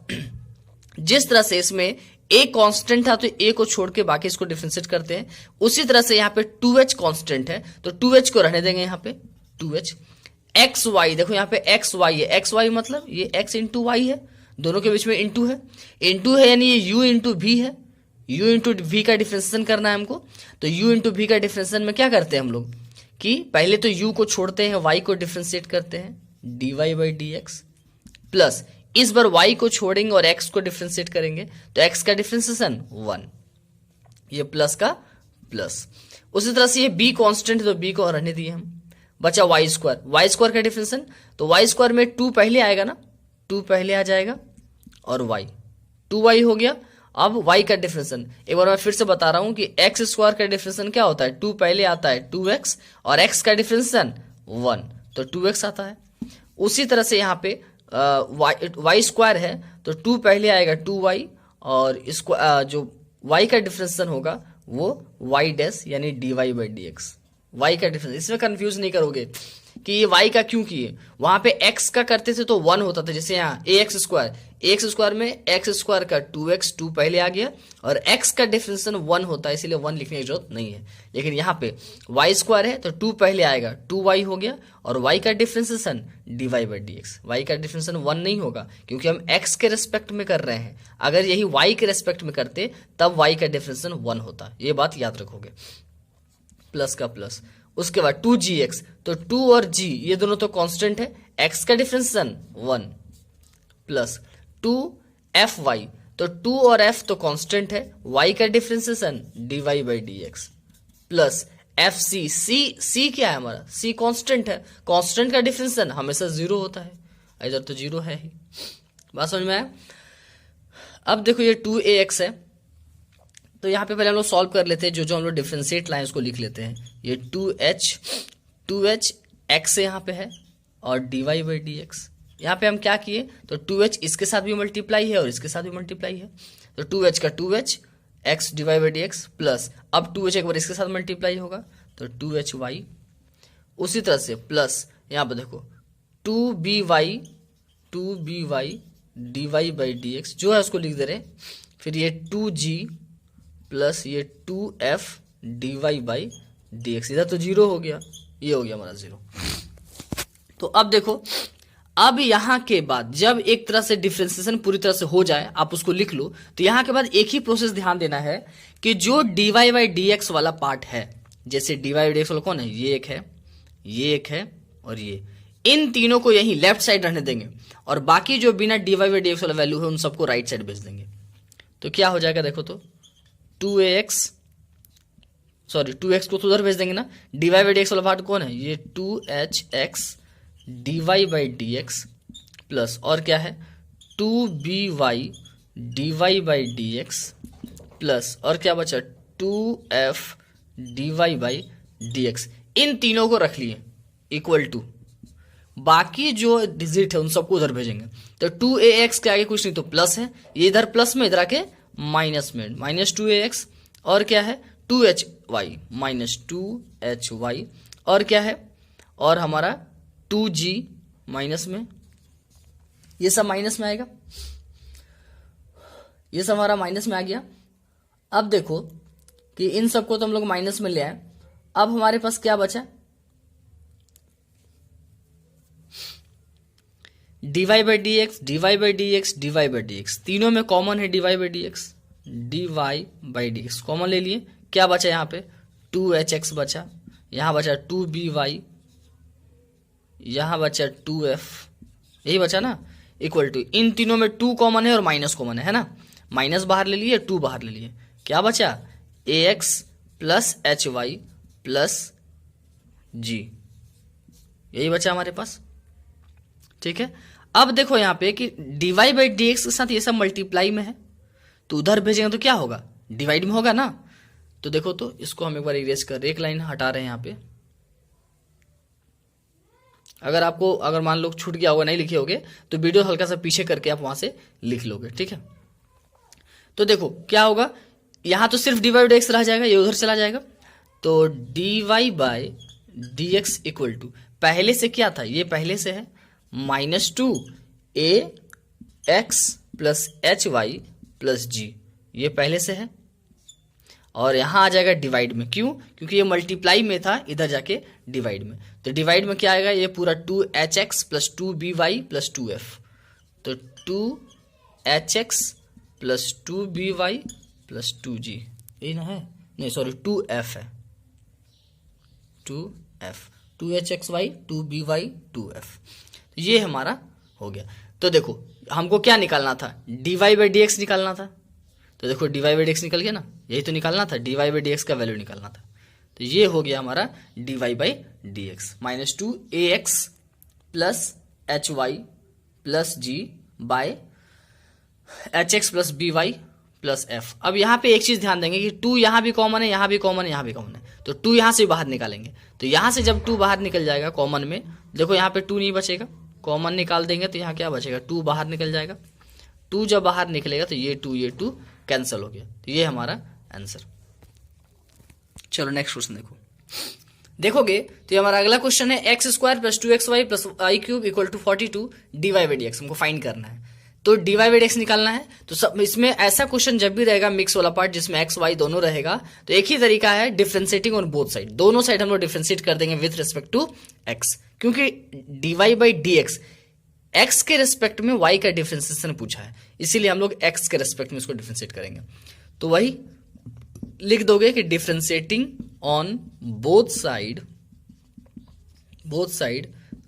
जिस तरह से इसमें a कांस्टेंट था तो a को छोड़ के बाकी इसको डिफरेंशिएट करते हैं, उसी तरह से यहाँ पे 2h कांस्टेंट है तो 2h को रहने देंगे यहाँ पे 2h। एक्स वाई देखो यहाँ पे एक्स वाई है, एक्स वाई मतलब ये x इंटू वाई है, दोनों के बीच में इंटू है यानी ये u इंटू वी है, u इंटू वी का डिफरेंशिएशन करना है हमको, तो u इंटू वी का डिफरेंशिएशन में क्या करते हैं हम लोग कि पहले तो u को छोड़ते हैं, y को डिफरेंशिएट करते हैं dy by d x, plus इस बार y को छोड़ेंगे और x को डिफरेंशिएट करेंगे तो x का डिफरेंशिएशन 1, ये प्लस का प्लस। उसी तरह से ये b कांस्टेंट है तो b को रहने दिए हम, बचा y स्क्वायर का डिफरेंशिएशन, तो y स्क्वायर में 2 पहले आएगा ना, 2 पहले आ जाएगा और y 2y हो गया। अब y का डिफरेंशिएशन एक बार मैं फिर से बता रहा हूं कि x स्क्वायर का डिफरेंशिएशन क्या होता है, 2 पहले आता है 2x और x का डिफरेंशिएशन 1 तो 2x आता है। उसी तरह से यहाँ पे y स्क्वायर है तो 2 पहले आएगा 2y और इसको जो y का डिफरेंशिएशन होगा वो y डैश यानी dy by d x, y का डिफरेंस। इसमें कंफ्यूज नहीं करोगे कि ये y का क्यों किए, वहां पे x का करते थे तो 1 होता था, जैसे यहाँ ax स्क्वायर में x स्क्वायर का 2x 2 पहले आ गया और x का डिफरेंशिएशन 1 होता है इसीलिए 1 लिखने की जरूरत नहीं है। लेकिन यहाँ पे y स्क्वायर है तो 2 पहले आएगा 2y हो गया और y का differentiation dy by d x, y का डिफरेंशिएशन 1 नहीं होगा क्योंकि हम x के रेस्पेक्ट में कर रहे हैं, अगर यही y के रेस्पेक्ट में करते तब y का डिफरेंशिएशन 1 होता, ये बात याद रखोगे। प्लस का प्लस, उसके बाद 2gx तो 2 और g ये दोनों तो कांस्टेंट है, x का डिफरेंशिएशन 1 प्लस 2fy तो 2 और f तो कांस्टेंट है, y का differentiation dy by d x plus fc, c क्या है हमारा, c कांस्टेंट है, कांस्टेंट का डिफरेंशिएशन हमेशा 0 होता है, इधर तो 0 है ही, बात समझ में आया। अब देखो ये 2ax है तो यहाँ पे पहले हम लोग सॉल्व कर लेते हैं, जो हम लोग डिफरेंशिएट लाइन उसको लिख लेते हैं, ये 2h x यहाँ पे है और dy बाई डी एक्स। यहाँ पे हम क्या किए तो 2h इसके साथ भी मल्टीप्लाई है और इसके साथ भी मल्टीप्लाई है, तो 2h का 2h x dy by d x plus अब 2h एक बार इसके साथ मल्टीप्लाई होगा तो 2hy, उसी तरह से प्लस यहाँ पे देखो 2by dy by d x जो है उसको लिख दे रहे, फिर ये 2g प्लस ये 2f dy by d x, इधर तो 0 हो गया, ये हो गया हमारा 0। तो अब देखो, अब यहां के बाद जब एक तरह से डिफरेंशिएशन पूरी तरह से हो जाए, आप उसको लिख लो, तो यहां के बाद एक ही प्रोसेस ध्यान देना है कि जो dy बाई डी एक्स वाला पार्ट है, जैसे dy बाई डी एक्स वाला कौन है, ये एक है, ये एक है और ये, इन तीनों को यही लेफ्ट साइड रहने देंगे और बाकी जो बिना dy बाई डी एक्स वाला वैल्यू है उन सबको राइट साइड भेज देंगे। तो क्या हो जाएगा देखो, तो 2x को तो उधर भेज देंगे ना, dy बाई डी एक्स वाला पार्ट कौन है, ये 2hx dy by d x plus और क्या है 2by dy by d x plus और क्या बचा 2f dy by d x, इन तीनों को रख लिए इक्वल टू, बाकी जो डिजिट है उन सबको उधर भेजेंगे। तो 2ax के आगे कुछ नहीं तो प्लस है, ये इधर प्लस में, इधर आके माइनस में, माइनस 2ax और क्या है 2hy माइनस 2hy और क्या है, और हमारा 2g माइनस में, ये सब माइनस में आएगा, ये सब हमारा माइनस में आ गया। अब देखो कि इन सबको तो हम लोग माइनस में ले आए, अब हमारे पास क्या बचा, dy by d x, dy by d x, dy by d x, तीनों में कॉमन है dy by d x, dy by d x common ले लिए, क्या बचा यहाँ पे 2hx बचा, यहाँ बचा 2by, यहाँ बचा 2f, यही बचा ना, इक्वल टू, इन तीनों में 2 कॉमन है और माइनस कॉमन है ना, माइनस बाहर ले लिए 2 बाहर ले लिए, क्या बचा ax plus h y plus g, यही बचा हमारे पास। ठीक है, अब देखो यहाँ पे कि dy बाई डी एक्स के साथ ये सब मल्टीप्लाई में है, तो उधर भेजेंगे तो क्या होगा, डिवाइड में होगा ना। तो देखो, तो इसको हम एक बार इरेज कर, एक लाइन हटा रहे हैं यहाँ पे। अगर मान लो छूट गया होगा, नहीं लिखे होगे, तो वीडियो हल्का सा पीछे करके आप वहां से लिख लोगे। ठीक है, तो देखो क्या होगा, यहां तो सिर्फ dy बाई डी एक्स रह जाएगा, ये उधर चला जाएगा। तो dy by d x equal to, पहले से क्या था, ये पहले से है -2 a x plus h y plus g, ये पहले से है। और यहां आ जाएगा डिवाइड में, क्यों, क्योंकि ये मल्टीप्लाई में था, इधर जाके डिवाइड में। तो डिवाइड में क्या आएगा, ये पूरा 2hx plus 2by plus 2f, तो 2hx plus 2by plus 2g, यही ना है, नहीं सॉरी 2f है, 2f, 2hxy 2by 2f, ये हमारा हो गया। तो देखो हमको क्या निकालना था, dy बाई डी एक्स निकालना था। तो देखो dy बाई डी एक्स निकल गया ना, यही तो निकालना था, dy बाई डी एक्स का वैल्यू निकालना था। तो ये हो गया हमारा dy by d x -2 ax plus h y plus g by h x plus b y plus f. अब यहाँ पे एक चीज ध्यान देंगे कि 2 यहाँ भी कॉमन है, यहाँ भी कॉमन है, यहाँ भी कॉमन है, तो 2 यहाँ से बाहर निकालेंगे। तो यहाँ से जब 2 बाहर निकल जाएगा कॉमन में, देखो यहाँ पे 2 नहीं बचेगा, कॉमन निकाल देंगे तो यहाँ क्या बचेगा, 2 बाहर निकल जाएगा। 2 जब बाहर निकलेगा तो ये 2 कैंसिल हो गया, तो ये हमारा आंसर। चलो नेक्स्ट क्वेश्चन देखोगे तो ये हमारा अगला क्वेश्चन है x square plus 2xy plus I cube equal to 42 dy by d x हमको फाइंड करना है। तो dy बाई डी एक्स निकालना है। तो सब इसमें ऐसा क्वेश्चन जब भी रहेगा मिक्स वाला पार्ट जिसमें एक्स वाई दोनों रहेगा, तो एक ही तरीका है डिफरेंशिएटिंग ऑन बोथ साइड, दोनों साइड हम लोग डिफरेंशिएट कर देंगे विथ रिस्पेक्ट टू एक्स, क्योंकि dy by d x x के रिस्पेक्ट में y का डिफरेंशिएशन पूछा है, इसीलिए हम लोग x के रिस्पेक्ट में इसको डिफरेंशिएट करेंगे। तो वही लिख दोगे कि differentiating on both side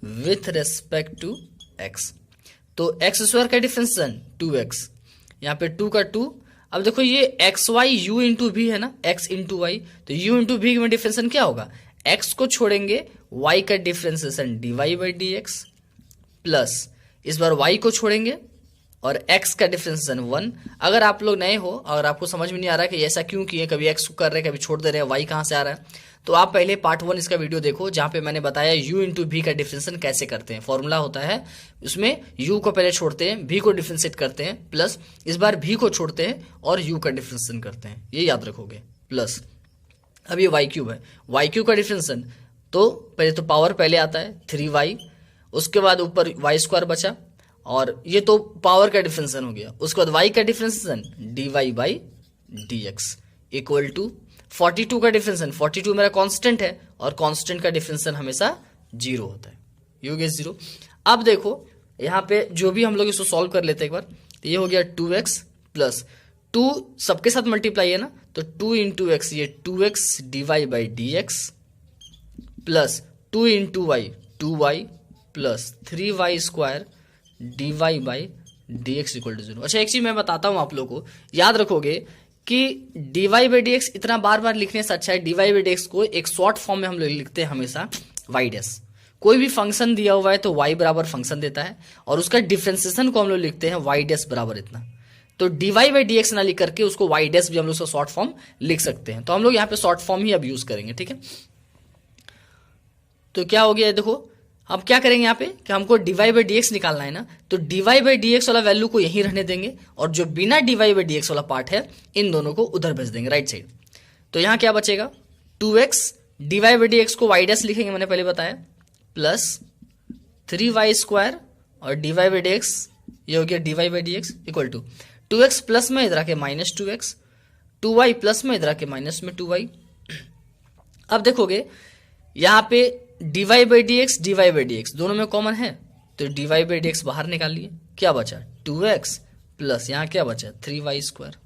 with respect to x। तो एक्स स्क्वायर का डिफरेंशिएशन 2x, यहाँ पे 2 का 2। अब देखो ये एक्स वाई यू इंटू भी है ना, x इंटू वाई, तो u इंटू भी में डिफरेंशिएशन क्या होगा, x को छोड़ेंगे y का differentiation dy by d x plus इस बार y को छोड़ेंगे और x का डिफरेंशिएशन 1। अगर आप लोग नए हो और आपको समझ में नहीं आ रहा है कि ऐसा क्यों किए, कभी x को कर रहे हैं कभी छोड़ दे रहे हैं, y कहाँ से आ रहा है, तो आप पहले पार्ट 1 इसका वीडियो देखो जहां पे मैंने बताया u इंटू भी का डिफरेंशिएशन कैसे करते हैं। फॉर्मूला होता है उसमें u को पहले छोड़ते हैं, v को डिफरेंशिएट करते हैं, प्लस इस बार v को छोड़ते हैं और u का डिफरेंशिएशन करते हैं, ये याद रखोगे। प्लस अब ये y क्यूब है, y क्यूब का डिफरेंशिएशन, तो पहले तो पावर पहले आता है 3y, उसके बाद ऊपर y स्क्वायर बचा, और ये तो पावर का डिफरेंशिएशन हो गया, उसके बाद y का differentiation dy by d x equal to 42 का डिफरेंशिएशन, 42 मेरा कांस्टेंट है और कांस्टेंट का डिफरेंशिएशन हमेशा 0 होता है, यू गेट 0। अब देखो यहाँ पे जो भी हम लोग इसको सॉल्व कर लेते हैं एक बार, तो ये हो गया 2x प्लस 2 सबके साथ मल्टीप्लाई है ना, तो 2 इंटू एक्स, ये 2x dy by d x plus 2 into y 2y plus 3y square dy by d x equal to 0। अच्छा एक चीज मैं बताता हूं आप लोगों को, याद रखोगे कि dy बाई डी एक्स इतना बार बार लिखने से अच्छा है dy बाई डी एक्स को एक शॉर्ट फॉर्म में हम लोग लिखते हैं हमेशा y डैश। कोई भी फंक्शन दिया हुआ है तो y बराबर फंक्शन देता है और उसका डिफरेंशिएशन को हम लोग लिखते हैं y डैश बराबर इतना। तो dy बाई डी एक्स ना लिख करके उसको y डैश भी हम लोग उसका शॉर्ट फॉर्म लिख सकते हैं, तो हम लोग यहाँ पे शॉर्ट फॉर्म ही अब यूज करेंगे, ठीक है। तो क्या हो गया देखो, अब क्या करेंगे यहाँ पे कि हमको dy बाई डी एक्स निकालना है ना, तो dy बाई डी एक्स वाला वैल्यू को यहीं रहने देंगे और जो बिना dy बाई डी एक्स वाला पार्ट है इन दोनों को उधर भेज देंगे राइट साइड। तो यहाँ क्या बचेगा 2x dy by d x को y डैश लिखेंगे मैंने पहले बताया, प्लस 3y स्क्वायर और dy बाई डी एक्स, ये हो गया dy by d x equal to 2x plus में इधर आके माइनस 2x, 2y प्लस में इधर आके माइनस में 2y। अब देखोगे यहाँ पे dy बाई डी एक्स दोनों में कॉमन है, तो dy बाई डी एक्स बाहर निकाल लिए, क्या बचा 2x प्लस यहाँ क्या बचा 3y स्क्वायर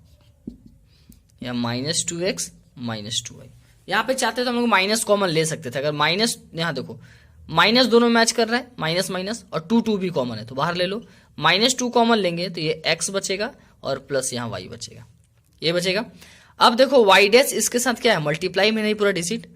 या माइनस 2x माइनस 2y। यहाँ पे चाहते तो हम लोग माइनस कॉमन ले सकते थे, अगर माइनस, यहाँ देखो माइनस दोनों मैच कर रहा है, माइनस माइनस, और 2 भी कॉमन है तो बाहर ले लो, -2 कॉमन लेंगे तो ये x बचेगा और प्लस यहाँ y बचेगा, ये बचेगा। अब देखो वाई डैश इसके साथ क्या है, मल्टीप्लाई में नहीं पूरा डिजिट,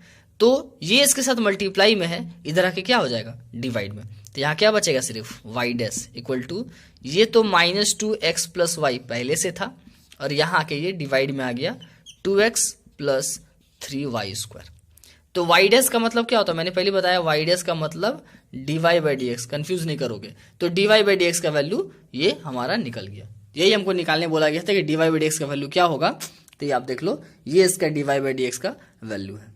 तो ये इसके साथ मल्टीप्लाई में है, इधर आके क्या हो जाएगा, डिवाइड में। तो यहाँ क्या बचेगा, सिर्फ वाई डैश इक्वल टू, ये तो -2x प्लस वाई पहले से था, और यहाँ आके ये डिवाइड में आ गया 2x प्लस 3y²। तो वाई डैश का मतलब क्या होता है, मैंने पहले बताया, वाई डैश का मतलब dy by d x, confuse नहीं करोगे। तो dy बाई डी एक्स का वैल्यू ये हमारा निकल गया, यही हमको निकालने बोला गया था कि dy बाई डी एक्स का वैल्यू क्या होगा। तो ये आप देख लो, ये इसका dy बाई डी एक्स का वैल्यू है।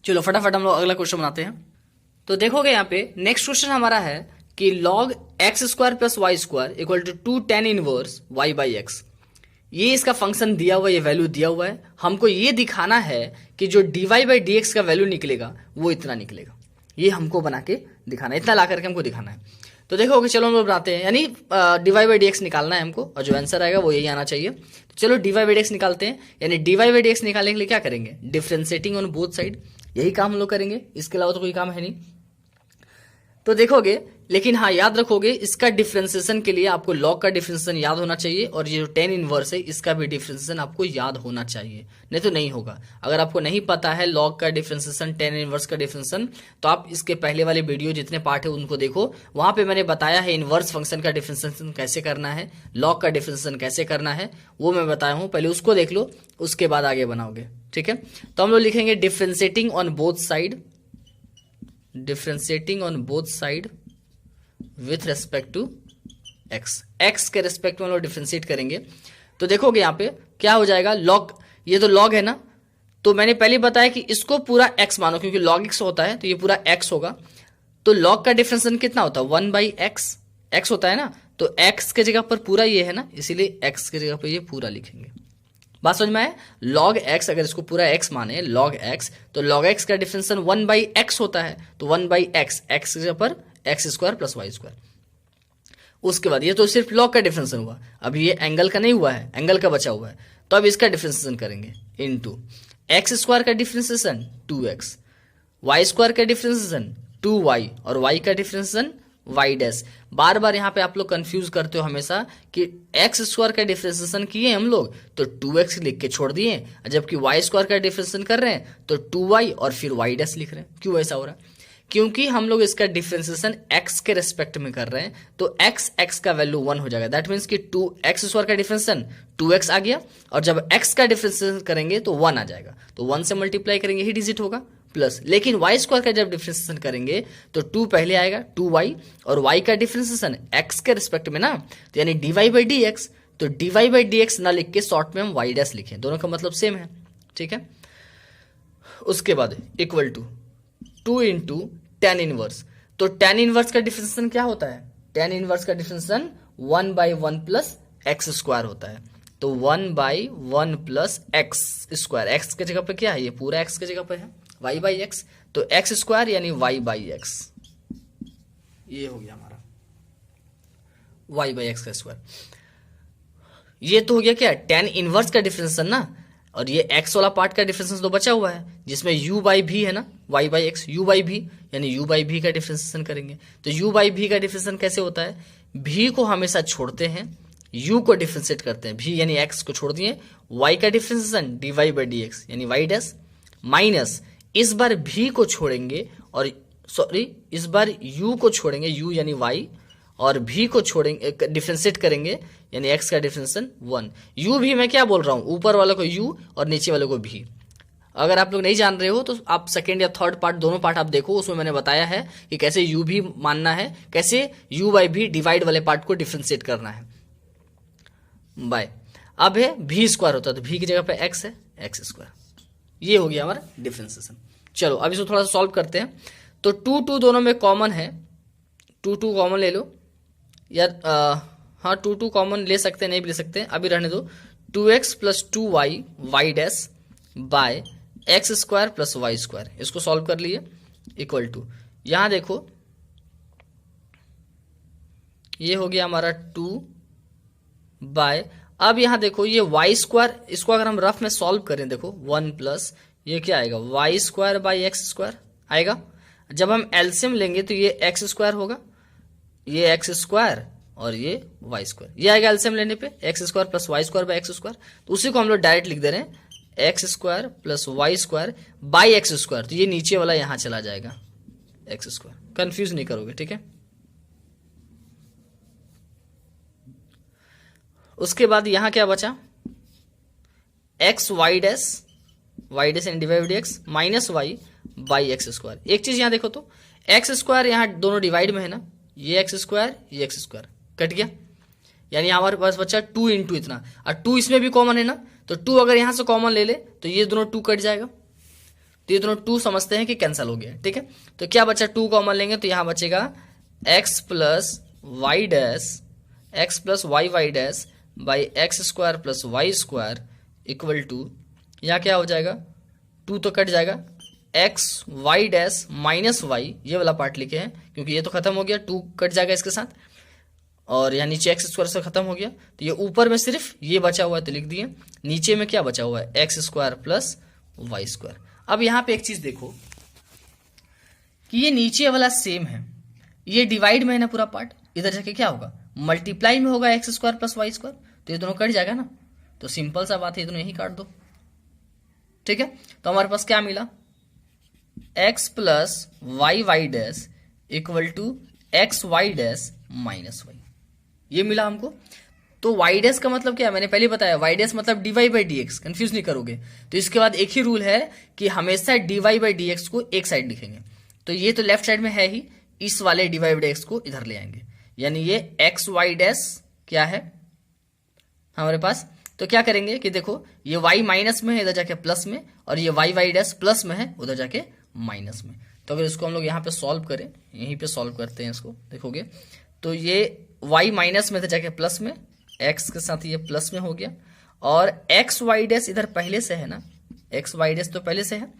चलो फटाफट हम लोग अगला क्वेश्चन बनाते हैं। तो देखोगे यहाँ पे नेक्स्ट क्वेश्चन हमारा है कि log x² plus y² equal to 2 tan inverse y by x. ये इसका फंक्शन दिया हुआ है, ये वैल्यू दिया हुआ है, हमको ये दिखाना है कि जो dy बाई डी एक्स का वैल्यू निकलेगा वो इतना निकलेगा, ये हमको बना के दिखाना है, इतना ला करके हमको दिखाना है। तो देखो चलो हम लोग बनाते हैं, यानी dy बाई डी एक्स निकालना है हमको, और जो आंसर आएगा वो यही आना चाहिए। तो चलो dy बाई डी एक्स निकालते हैं, यानी dy बाई डी एक्स निकालने के लिए क्या करेंगे, डिफरेंशिएटिंग ऑन बोथ साइड, यही काम हम लोग करेंगे, इसके अलावा तो कोई काम है नहीं। तो देखोगे, लेकिन हाँ याद रखोगे, इसका डिफरेंशिएशन के लिए आपको लॉग का डिफरेंशिएशन याद होना चाहिए, और ये जो tan इनवर्स है इसका भी डिफरेंशिएशन आपको याद होना चाहिए, नहीं तो नहीं होगा। अगर आपको नहीं पता है लॉग का डिफरेंशिएशन, tan इनवर्स का डिफरेंशिएशन, तो आप इसके पहले वाले वीडियो जितने पार्ट है उनको देखो, वहां पे मैंने बताया है इनवर्स फंक्शन का डिफरेंशिएशन कैसे करना है, लॉग का डिफरेंशिएशन कैसे करना है, वो मैं बताया हूँ, पहले उसको देख लो, उसके बाद आगे बनाओगे, ठीक है। तो हम लोग लिखेंगे differentiating on both side, differentiating on both side with respect to x, x के रेस्पेक्ट में हम लोग डिफरेंशिएट करेंगे। तो देखोगे यहाँ पे क्या हो जाएगा, लॉग, ये तो लॉग है ना, तो मैंने पहले बताया कि इसको पूरा एक्स मानो, क्योंकि लॉग एक्स होता है तो ये पूरा एक्स होगा। तो लॉग का डिफरेंशिएशन कितना होता है, 1/x, एक्स होता है ना, तो एक्स के जगह पर पूरा ये है ना, इसीलिए एक्स के जगह पर ये पूरा लिखेंगे। बात समझ में आए, log x, अगर इसको पूरा x माने log x, तो log x का डिफरेंशिएशन 1/x होता है, तो 1/x, x की जगह पर x² प्लस y²। उसके बाद ये तो सिर्फ log का डिफरेंशिएशन हुआ, अभी ये एंगल का नहीं हुआ है, एंगल का बचा हुआ है, तो अब इसका डिफरेंशिएशन करेंगे इनटू x² का डिफरेंशिएशन 2x, y² का डिफरेंशिएशन 2y, और y का डिफरेंशिएशन वाई डैश। बार बार यहाँ पे आप लोग कंफ्यूज करते हो हमेशा कि x² का डिफरेंशिएशन किए हम लोग तो 2x लिख के छोड़ दिए, जबकि y² का डिफरेंशिएशन कर रहे हैं तो 2y और फिर y डैश लिख रहे हैं। क्यों ऐसा हो रहा है, क्योंकि हम लोग इसका डिफरेंशिएशन x के रेस्पेक्ट में कर रहे हैं, तो x का वैल्यू 1 हो जाएगा। दैट मीन्स कि x² का डिफरेंशिएशन 2x आ गया, और जब x का डिफरेंशिएशन करेंगे तो 1 आ जाएगा, तो 1 से मल्टीप्लाई करेंगे ही डिजिट होगा प्लस। लेकिन y² का जब डिफरेंशिएशन करेंगे तो 2 पहले आएगा 2y, और y का डिफरेंशिएशन x के रिस्पेक्ट में ना, तो यानी dy बाई डी एक्स, तो dy बाई डी एक्स ना लिख के शॉर्ट में हम y डैश लिखें, दोनों का मतलब सेम है, ठीक है। उसके बाद equal to 2 into tan inverse, तो tan इनवर्स का डिफरेंशिएशन क्या होता है, tan इनवर्स का डिफरेंशिएशन 1/1 प्लस x² होता है, तो 1/1 प्लस x², x के जगह पे क्या है, ये पूरा x के जगह पे है y बाई एक्स, तो x² यानी y बाई एक्स, ये हो गया हमारा y बाई एक्स का स्क्वायर। ये तो हो गया क्या, tan इनवर्स का डिफरेंशिएशन ना, और ये x वाला पार्ट का डिफरेंशिएशन तो बचा हुआ है जिसमें u बाई भी है ना, y by x, u by भी, यानी u बाई भी का डिफरेंशिएशन करेंगे। तो u बाई भी का डिफरेंशिएशन कैसे होता है, v को हमेशा छोड़ते हैं, u को डिफरेंशिएट करते हैं, v यानी x को छोड़ दिए, y का differentiation dy by d x यानी y डैश, माइनस इस बार v को छोड़ेंगे, और सॉरी इस बार u को छोड़ेंगे, u यानी y, और v को छोड़ेंगे, डिफरेंशिएट करेंगे, यानी x का डिफरेंशिएशन 1। u भी मैं क्या बोल रहा हूँ, ऊपर वाले को u और नीचे वाले को v। अगर आप लोग नहीं जान रहे हो तो आप सेकेंड या थर्ड पार्ट, दोनों पार्ट आप देखो, उसमें मैंने बताया है कि कैसे u भी मानना है, कैसे u बाई v डिवाइड वाले पार्ट को डिफरेंशिएट करना है बाय। अब है v² होता है, तो v की जगह पे x है, x²। ये हो गया हमारा डिफरेंशिएशन। चलो अब इसको थोड़ा सा सॉल्व करते हैं। तो 2 दोनों में कॉमन है, 2 कॉमन ले लो यार, हाँ 2 कॉमन ले सकते हैं, नहीं भी ले सकते हैं, अभी रहने दो। 2x plus 2y y dash by x² plus y², इसको सॉल्व कर लिए इक्वल टू, यहां देखो ये हो गया हमारा 2 बाय, अब यहां देखो ये y², इसको अगर हम रफ में सॉल्व करें, देखो 1 प्लस ये क्या आएगा, y² बाई x² आएगा। जब हम एलसीएम लेंगे तो ये x² होगा, ये x² और ये वाई स्क्वायर, ये आएगा एलसीएम लेने पे x square plus y square by x square, तो उसी को हम लोग डायरेक्ट लिख दे रहे हैं x square plus y square by x square, तो ये नीचे वाला यहां चला जाएगा एक्स स्क्वायर, कंफ्यूज नहीं करोगे, ठीक है। उसके बाद यहां क्या बचा, x y dash and divide x minus y by x square. एक चीज यहां देखो तो एक्स स्क्वायर यहां दोनों डिवाइड में है ना, ये एक्स स्क्वायर कट गया, यानी हमारे पास बचा 2 इंटू इतना, और 2 इसमें भी कॉमन है ना, तो 2 अगर यहां से कॉमन ले ले तो ये दोनों 2 कट जाएगा, तो ये दोनों 2 समझते हैं कि कैंसिल हो गया, ठीक है। तो क्या बचा, 2 कॉमन लेंगे तो यहां बचेगा x plus y dash by x square plus y square equal to, यहाँ क्या हो जाएगा, 2 तो कट जाएगा, x y dash minus y, ये वाला पार्ट लिखे हैं क्योंकि ये तो खत्म हो गया, 2 कट जाएगा इसके साथ, और यहाँ नीचे एक्स स्क्वायर से खत्म हो गया, तो ये ऊपर में सिर्फ ये बचा हुआ है तो लिख दिए, नीचे में क्या बचा हुआ है, x square plus y square. अब यहाँ पे एक चीज देखो कि ये नीचे वाला सेम है, ये डिवाइड में है ना पूरा पार्ट, इधर जाके क्या होगा, मल्टीप्लाई में होगा x square plus y square, तो ये दोनों कट जाएगा ना, तो सिंपल सा बात है, ये दोनों यही काट दो, ठीक है। तो हमारे पास क्या मिला, x plus y dash equal to x y dash minus y, ये मिला हमको। तो वाई डैश का मतलब क्या है, मैंने पहले बताया, वाई डैश मतलब d y by d x, confuse नहीं करोगे। तो इसके बाद एक ही रूल है कि हमेशा डीवाई बाई डी एक्स को एक साइड लिखेंगे, तो ये तो लेफ्ट साइड में है ही, इस वाले डीवाई बाई डी एक्स को इधर ले आएंगे, यानी ये एक्स वाई डैश क्या है हमारे पास, तो क्या करेंगे कि देखो ये y माइनस में है इधर जाके प्लस में, और ये वाई डैश प्लस में है उधर जाके माइनस में, तो अगर इसको हम लोग यहाँ पे सॉल्व करें, यहीं पे सॉल्व करते हैं इसको, देखोगे तो ये y माइनस में इधर जाके प्लस में, x के साथ ये प्लस में हो गया, और एक्स वाई डैश इधर पहले से है ना, एक्स वाई डैश तो पहले से है,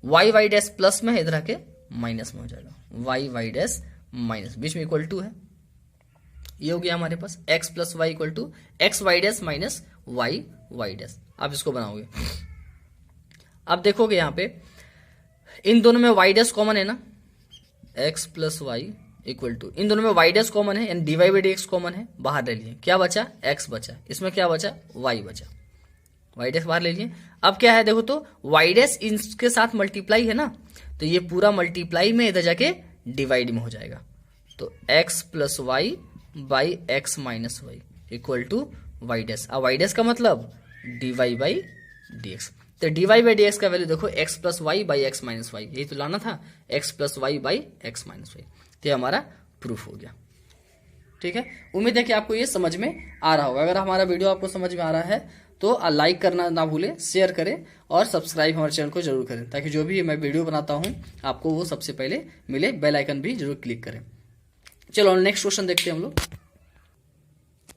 वाई डैश प्लस में है इधर आके माइनस में हो जाएगा, वाई डैश माइनस, बीच में इक्वल टू है, ये हो गया हमारे पास x plus y equal to x y dash minus y dash. आप इसको बनाओगे, अब देखोगे यहाँ पे इन दोनों में वाई डैश कॉमन है ना, x plus y equal to, इन दोनों में वाई डैश कॉमन है, यानी dy by d x common है, बाहर ले लिए, क्या बचा, x बचा, इसमें क्या बचा, y बचा, वाई डैश बाहर ले लिए। अब क्या है देखो तो वाई डैश इनके साथ मल्टीप्लाई है ना, तो ये पूरा मल्टीप्लाई में इधर जाके डिवाइड में हो जाएगा, तो x plus y by x minus y equal to y dash, अब वाई डैश का मतलब डीवाई बाई डी एक्स, तो डीवाई बाई डी एक्स का वैल्यू देखो x plus y by x minus y, यही तो लाना था, x plus y by x minus y, तो ये हमारा प्रूफ हो गया, ठीक है। उम्मीद है कि आपको ये समझ में आ रहा होगा, अगर हमारा वीडियो आपको समझ में आ रहा है तो लाइक करना ना भूलें, शेयर करें और सब्सक्राइब हमारे चैनल को जरूर करें, ताकि जो भी मैं वीडियो बनाता हूं आपको वो सबसे पहले मिले, बेल आइकन भी जरूर क्लिक करें। चलो नेक्स्ट क्वेश्चन देखते हैं हम लोग।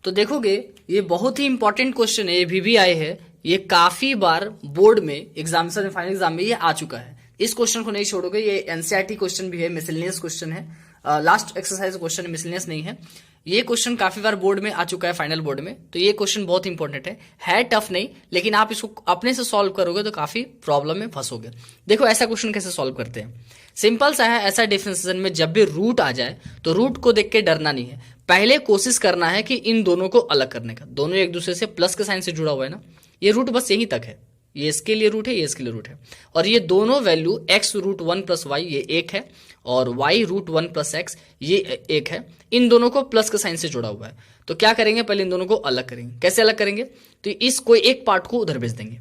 तो देखोगे ये बहुत ही इंपॉर्टेंट क्वेश्चन है, ये भी आए है, ये काफी बार बोर्ड में एग्जामिनेशन में, फाइनल एग्जाम में ये आ चुका है, इस क्वेश्चन को नहीं छोड़ोगे, ये एनसीईआरटी क्वेश्चन भी है, मिसलेनियस क्वेश्चन है, लास्ट एक्सरसाइज क्वेश्चन मिसलेनियस नहीं है, ये क्वेश्चन काफी बार बोर्ड में आ चुका है, फाइनल बोर्ड में, तो ये क्वेश्चन बहुत इंपॉर्टेंट है टफ नहीं, लेकिन आप इसको अपने से सॉल्व करोगे तो काफी प्रॉब्लम में फंसोगे। देखो ऐसा क्वेश्चन कैसे सॉल्व करते हैं, सिंपल सा है, ऐसा डिफरेंशिएशन में जब भी रूट आ जाए तो रूट को देख के डरना नहीं है, पहले कोशिश करना है कि इन दोनों को अलग करने का, दोनों एक दूसरे से प्लस के साइन से जुड़ा हुआ है ना, ये रूट बस यहीं तक है, ये इसके लिए रूट है, ये इसके लिए रूट है, और ये दोनों value x root 1 plus y ये एक है, और y रूट 1 प्लस एक्स ये एक है, इन दोनों को प्लस के साइन से जुड़ा हुआ है, तो क्या करेंगे, पहले इन दोनों को अलग करेंगे, कैसे अलग करेंगे, तो इस कोई एक पार्ट को उधर भेज देंगे,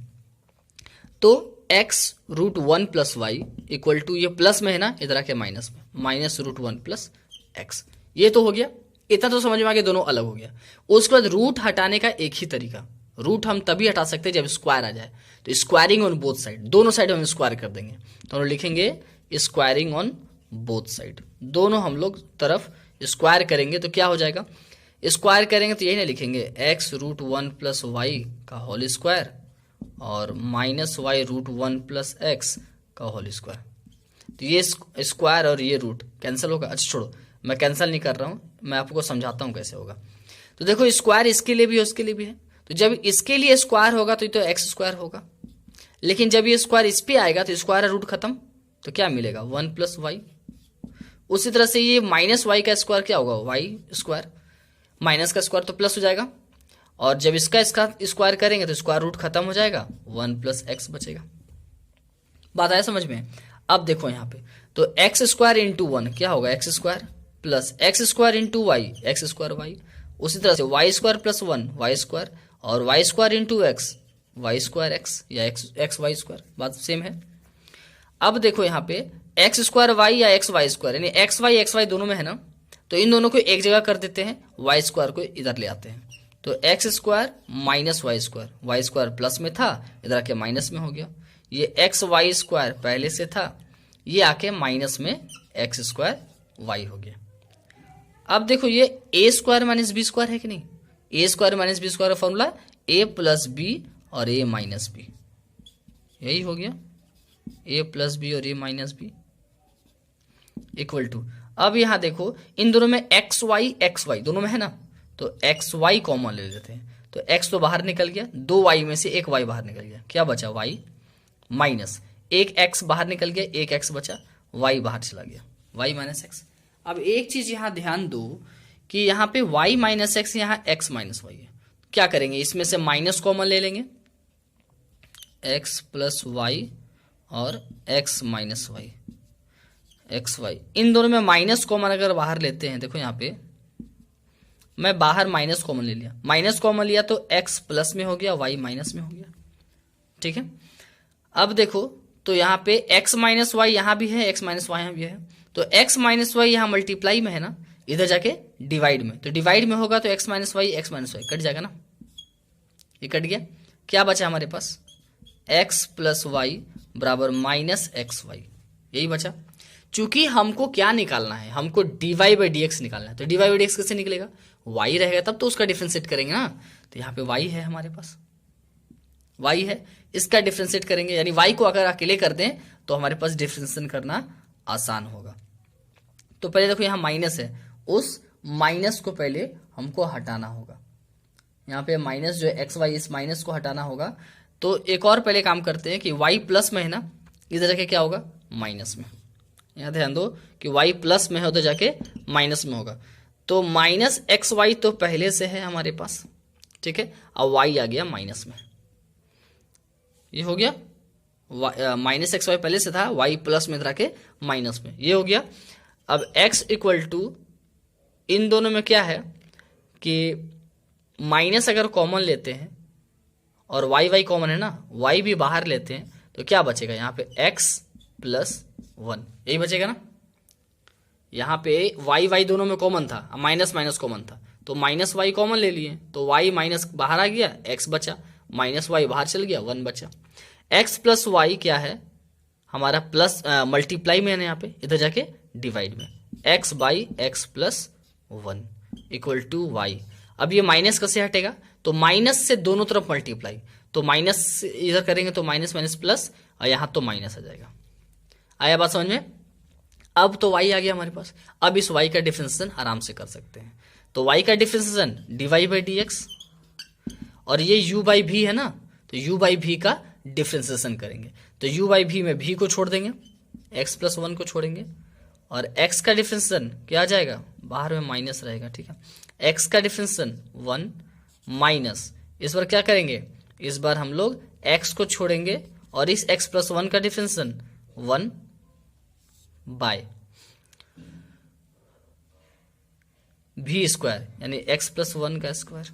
तो x root 1 plus y equal to, ये प्लस में है ना, इधर आके माइनस में, माइनस रूट 1 प्लस एक्स, ये तो हो गया, इतना तो समझ में आ गया, दोनों अलग हो गया। उसके बाद रूट हटाने का एक ही तरीका, रूट हम तभी हटा सकते हैं जब स्क्वायर आ जाए, तो स्क्वायरिंग ऑन बोथ साइड, दोनों साइड हम स्क्वायर कर देंगे, तो हम लिखेंगे स्क्वायरिंग ऑन बोथ साइड, दोनों हम लोग तरफ स्क्वायर करेंगे तो क्या हो जाएगा, स्क्वायर करेंगे तो यही ना लिखेंगे x रूट 1 प्लस वाई का होल स्क्वायर और minus y root 1 plus x का होल स्क्वायर, तो ये स्क्वायर और ये रूट कैंसिल होगा। अच्छा छोड़ो, मैं कैंसिल नहीं कर रहा हूं, मैं आपको समझाता हूं कैसे होगा। तो देखो स्क्वायर इसके लिए भी है, उसके लिए भी है, तो जब इसके लिए स्क्वायर होगा तो ये तो एक्स स्क्वायर होगा, लेकिन जब ये स्क्वायर इस पे आएगा तो स्क्वायर रूट खत्म, तो क्या मिलेगा 1 प्लस वाई। उसी तरह से ये माइनस वाई का स्क्वायर क्या होगा, वाई स्क्वायर, माइनस का स्क्वायर तो प्लस हो जाएगा, और जब इसका स्क्वायर करेंगे तो स्क्वायर रूट खत्म हो जाएगा, 1 + x बचेगा। बात आया समझ में? अब देखो यहाँ पे, तो एक्स स्क्वायर इंटू 1 क्या होगा, x square plus x square into y, x square y. उसी तरह से y square plus 1 y square, और y square into x y square x, या एक्स वाई स्क्वायर, बात सेम है। अब देखो यहाँ पे एक्स स्क्वायर वाई या एक्स वाई स्क्वायर, यानी एक्स वाई दोनों में है ना, तो इन दोनों को एक जगह कर देते हैं, वाई स्क्वायर को इधर ले आते हैं, तो x square minus y square plus में था, इधर आके माइनस में हो गया। ये एक्स वाई स्क्वायर पहले से था, ये आके माइनस में एक्स स्क्वायर वाई हो गया। अब देखो ये ए स्क्वायर माइनस बी स्क्वायर है कि नहीं, ए स्क्वायर माइनस बी स्क्वायर का फॉर्मूला ए प्लस बी और ए माइनस बी, यही हो गया, ए प्लस बी और ए माइनस बी इक्वल टू। अब यहां देखो इन दोनों में एक्स वाई दोनों में है ना, तो एक्स वाई कॉमन ले लेते हैं, तो एक्स तो बाहर निकल गया, 2 वाई में से एक वाई बाहर निकल गया, क्या बचा वाई माइनस, एक एक्स बाहर निकल गया, एक एक्स बचा, वाई बाहर चला गया, वाई माइनस एक्स। अब एक चीज यहां ध्यान दो कि यहाँ पे वाई माइनस एक्स, यहाँ एक्स माइनस वाई है, क्या करेंगे, इसमें से माइनस कॉमन ले लेंगे, एक्स प्लस वाई और x minus y, x y, इन दोनों में माइनस कॉमन अगर बाहर लेते हैं, देखो यहाँ पे मैं बाहर माइनस कॉमन ले लिया, माइनस कॉमन लिया तो एक्स प्लस में हो गया, वाई माइनस में हो गया, ठीक है। अब देखो तो यहाँ पे एक्स माइनस वाई यहाँ भी है, एक्स माइनस वाई यहाँ भी है, तो एक्स माइनस वाई यहाँ मल्टीप्लाई में है ना, इधर जाके डिवाइड में, तो डिवाइड में होगा तो एक्स माइनस वाई कट जाएगा ना, ये कट गया, क्या बचा हमारे पास, एक्स प्लस वाई बराबर माइनस एक्स वाई, यही बचा। चूंकि हमको क्या निकालना है, हमको dy बाई डी एक्स निकालना है, तो dy बाई डी एक्स कैसे निकलेगा, y रहेगा तब तो उसका डिफ्रेंशिएट करेंगे ना, तो यहाँ पे y है हमारे पास, y है, इसका डिफ्रेंशिएट करेंगे, यानी y को अगर अकेले कर दें तो हमारे पास डिफ्रेंशिएशन करना आसान होगा। तो पहले देखो यहाँ माइनस है, उस माइनस को पहले हमको हटाना होगा, यहाँ पे माइनस जो है एक्स वाई, इस माइनस को हटाना होगा। तो एक और पहले काम करते हैं कि y प्लस में है ना, इधर जाके क्या होगा माइनस में, यहाँ ध्यान दो कि y प्लस में है, उधर जाके माइनस में होगा, तो माइनस एक्स वाई तो पहले से है हमारे पास, ठीक है, अब y आ गया माइनस में, ये हो गया, माइनस एक्स वाई पहले से था, y प्लस में इधर आके माइनस में, ये हो गया। अब x इक्वल टू, इन दोनों में क्या है कि माइनस अगर कॉमन लेते हैं और y कॉमन है ना, y भी बाहर लेते हैं, तो क्या बचेगा यहाँ पे x प्लस 1, यही बचेगा ना। यहाँ पे y दोनों में कॉमन था, माइनस माइनस कॉमन था, तो माइनस वाई कॉमन ले लिए, तो y माइनस बाहर आ गया, x बचा, माइनस वाई बाहर चल गया, 1 बचा। x प्लस वाई क्या है हमारा, प्लस मल्टीप्लाई में है ना, यहाँ पे इधर जाके डिवाइड में, x by x plus 1 equal to y. अब ये माइनस कैसे हटेगा, तो माइनस से दोनों तरफ मल्टीप्लाई, तो माइनस इधर करेंगे तो माइनस माइनस प्लस, और यहाँ तो माइनस आ जाएगा। आया बात समझ में? अब तो y आ गया हमारे पास, अब इस y का डिफरेंशिएशन आराम से कर सकते हैं, तो y का differentiation dy by d x, और ये u बाई भी है ना, तो u बाई भी का डिफरेंशिएशन करेंगे, तो u बाई भी में भी को छोड़ देंगे, x प्लस 1 को छोड़ेंगे, और x का डिफरेंशिएशन क्या आ जाएगा, बाहर में माइनस रहेगा, ठीक है, x का डिफरेंशिएशन 1 माइनस, इस बार क्या करेंगे, इस बार हम लोग x को छोड़ेंगे, और इस x प्लस 1 का डिफरेंशिएशन 1 बाय भी स्क्वायर, यानी x प्लस 1 का स्क्वायर,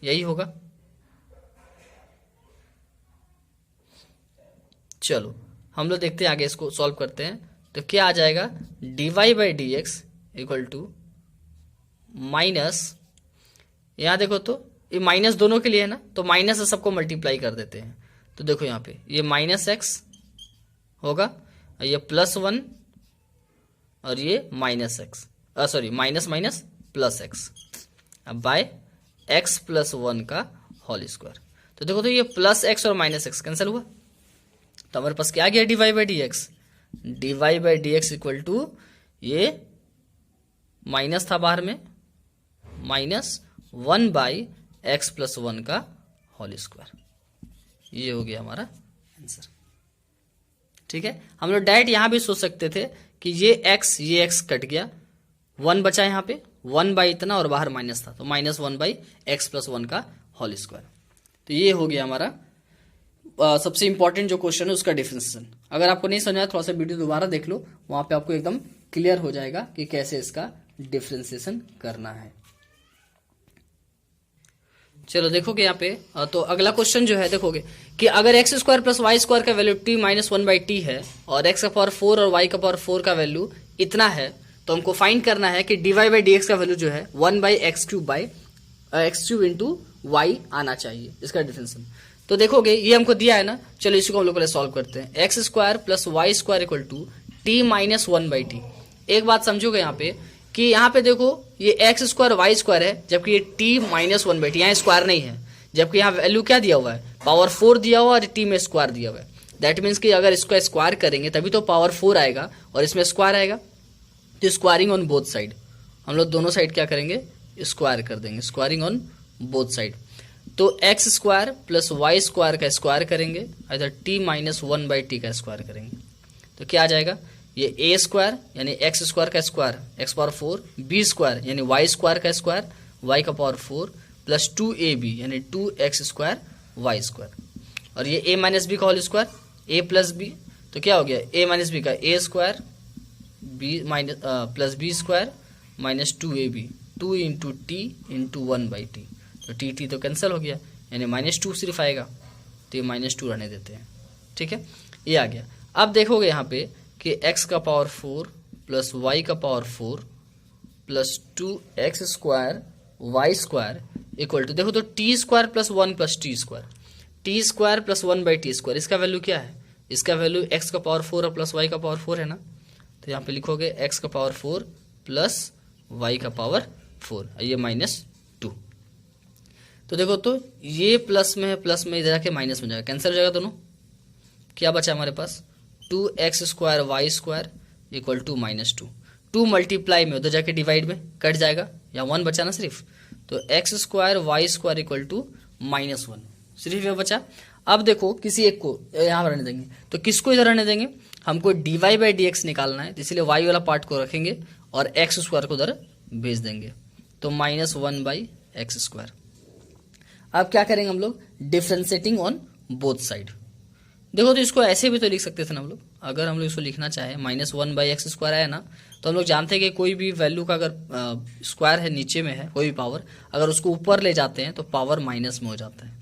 यही होगा। चलो हम लोग देखते हैं आगे, इसको सॉल्व करते हैं, तो क्या आ जाएगा, dy by d x equal to minus, यहां देखो तो ये माइनस दोनों के लिए है ना, तो माइनस से सबको मल्टीप्लाई कर देते हैं, तो देखो यहाँ पे ये माइनस एक्स होगा, ये प्लस 1 और ये minus x, sorry minus minus plus x, अब बाय एक्स प्लस 1 का होल स्क्वायर। तो देखो तो ये प्लस एक्स और माइनस एक्स कैंसिल हुआ, तो हमारे पास क्या आ गया, dy by d x, dy by d x equal to, ये माइनस था बाहर में, माइनस 1 बाई एक्स प्लस 1 का होल स्क्वायर, ये हो गया हमारा आंसर। ठीक है, हम लोग डायरेक्ट यहां भी सोच सकते थे कि ये x कट गया, 1 बचा यहाँ पे, 1 बाई इतना और बाहर माइनस था, तो -1 बाई एक्स प्लस 1 का होल स्क्वायर। तो ये हो गया हमारा सबसे इंपॉर्टेंट जो क्वेश्चन है उसका डिफरेंशिएशन। अगर आपको नहीं समझ आया थोड़ा सा वीडियो दोबारा देख लो, वहां पे आपको एकदम क्लियर हो जाएगा कि कैसे इसका डिफरेंशिएशन करना है। चलो देखोगे यहाँ पे तो अगला क्वेश्चन जो है देखोगे कि अगर x square plus y square का value t minus 1 by t है और एक्स का पावर 4 और वाई का पावर 4 का वैल्यू इतना है, तो हमको फाइंड करना है कि d y by d x का वैल्यू जो है 1 by x cube into y आना चाहिए, इसका डिफरेंशिएशन। तो देखोगे ये हमको दिया है ना, चलो इसको हम लोग पहले सॉल्व करते हैं। X square plus y square equal to t minus 1 by t. एक बात समझोगे यहाँ पे कि यहाँ पे देखो ये एक्स स्क्वायर वाई स्क्वायर है, जबकि ये टी माइनस 1 बाई टी, यहाँ स्क्वायर नहीं है, जबकि यहाँ वैल्यू क्या दिया हुआ है, पावर 4 दिया हुआ और टी में स्क्वायर दिया हुआ है। दैट मीन्स कि अगर इसको स्क्वायर करेंगे तभी तो पावर 4 आएगा और इसमें स्क्वायर आएगा। तो स्क्वायरिंग ऑन बोथ साइड, हम लोग दोनों साइड क्या करेंगे, स्क्वायर कर देंगे, स्क्वायरिंग ऑन बोथ साइड। तो x square plus y square का स्क्वायर करेंगे, इधर टी माइनस 1 बाई टी का स्क्वायर करेंगे, तो क्या आ जाएगा, ये ए स्क्वायर यानी एक्स स्क्वायर का square x power 4, b square यानी वाई स्क्वायर का स्क्वायर वाई का पावर 4 प्लस 2ab यानी 2x स्क्वायर वाई स्क्वायर, और ये a माइनस बी का whole square a plus B, तो क्या हो गया a माइनस बी का a square b minus plus B square minus 2ab 2 into t into 1 by t, तो टी तो कैंसिल हो गया यानी -2 सिर्फ आएगा, तो ये -2 रहने देते हैं। ठीक है, ये आ गया। अब देखोगे यहाँ पे कि x का पावर 4 प्लस वाई का power 4 plus 2x square y square equal to, देखो तो t square plus 1 plus t square plus 1 by t square, इसका वैल्यू क्या है, इसका वैल्यू x का पावर 4 और प्लस y का पावर 4 है ना, तो यहाँ पे लिखोगे x का पावर 4 प्लस y का पावर 4, ये -2। तो देखो तो ये प्लस में है, प्लस में इधर आके माइनस में जाएगा, कैंसिल हो जाएगा दोनों, क्या बचा हमारे पास 2x square y square equal to -2, 2 multiply में उधर जाके डिवाइड में कट जाएगा, या 1 बचा ना सिर्फ, तो x square y square equal to -1, सिर्फ ये बचा। अब देखो किसी एक को यहाँ रहने देंगे, तो किसको इधर रहने देंगे, हमको d y by d x निकालना है, इसलिए वाई वाला पार्ट को रखेंगे और एक्स स्क्वायर को उधर भेज देंगे, तो -1 बाई एक्स स्क्वायर। अब क्या करेंगे हम लोग, डिफरेंशिएटिंग ऑन बोथ साइड। देखो तो इसको ऐसे भी तो लिख सकते थे ना हम लोग, अगर हम लोग इसको लिखना चाहे -1 बाई एक्स स्क्वायर आया ना, तो हम लोग जानते हैं कि कोई भी वैल्यू का अगर स्क्वायर है नीचे में है कोई भी पावर, अगर उसको ऊपर ले जाते हैं तो पावर माइनस में हो जाता है।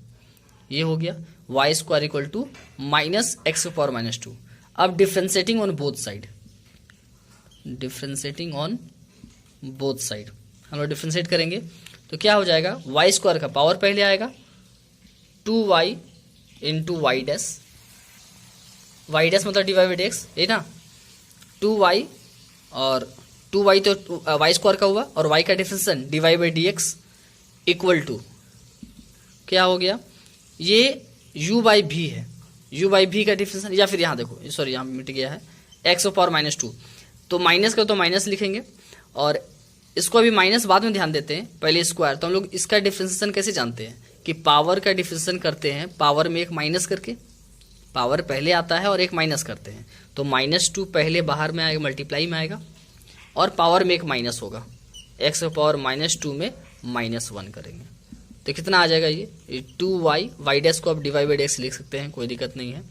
ये हो गया y square equal to -x power -2। अब differentiating on both side, differentiating on both side हम लोग डिफरेंशिएट करेंगे तो क्या हो जाएगा, वाई स्क्वायर का पावर पहले आएगा 2y इंटू वाई डैश मतलब d y by d x, है ना, 2y और 2y तो वाई स्क्वायर का हुआ और y का differentiation d y by d x equal to क्या हो गया, ये u बाई भी है, u बाई भी का डिफरेंशिएशन, या फिर यहाँ देखो सॉरी यहाँ मिट गया है x पावर -2, तो माइनस का तो माइनस लिखेंगे और इसको अभी माइनस बाद में ध्यान देते हैं, पहले स्क्वायर। तो हम लोग इसका डिफरेंशिएशन कैसे जानते हैं कि पावर का डिफरेंशिएशन करते हैं पावर में एक माइनस करके, पावर पहले आता है और एक माइनस करते हैं, तो -2 पहले बाहर में आएगा मल्टीप्लाई में आएगा और पावर में एक माइनस होगा, x पावर -2 में -1 करेंगे तो कितना आ जाएगा, ये 2y वाई डैश को आप डिवाइड बाई एक्स लिख सकते हैं, कोई दिक्कत नहीं है,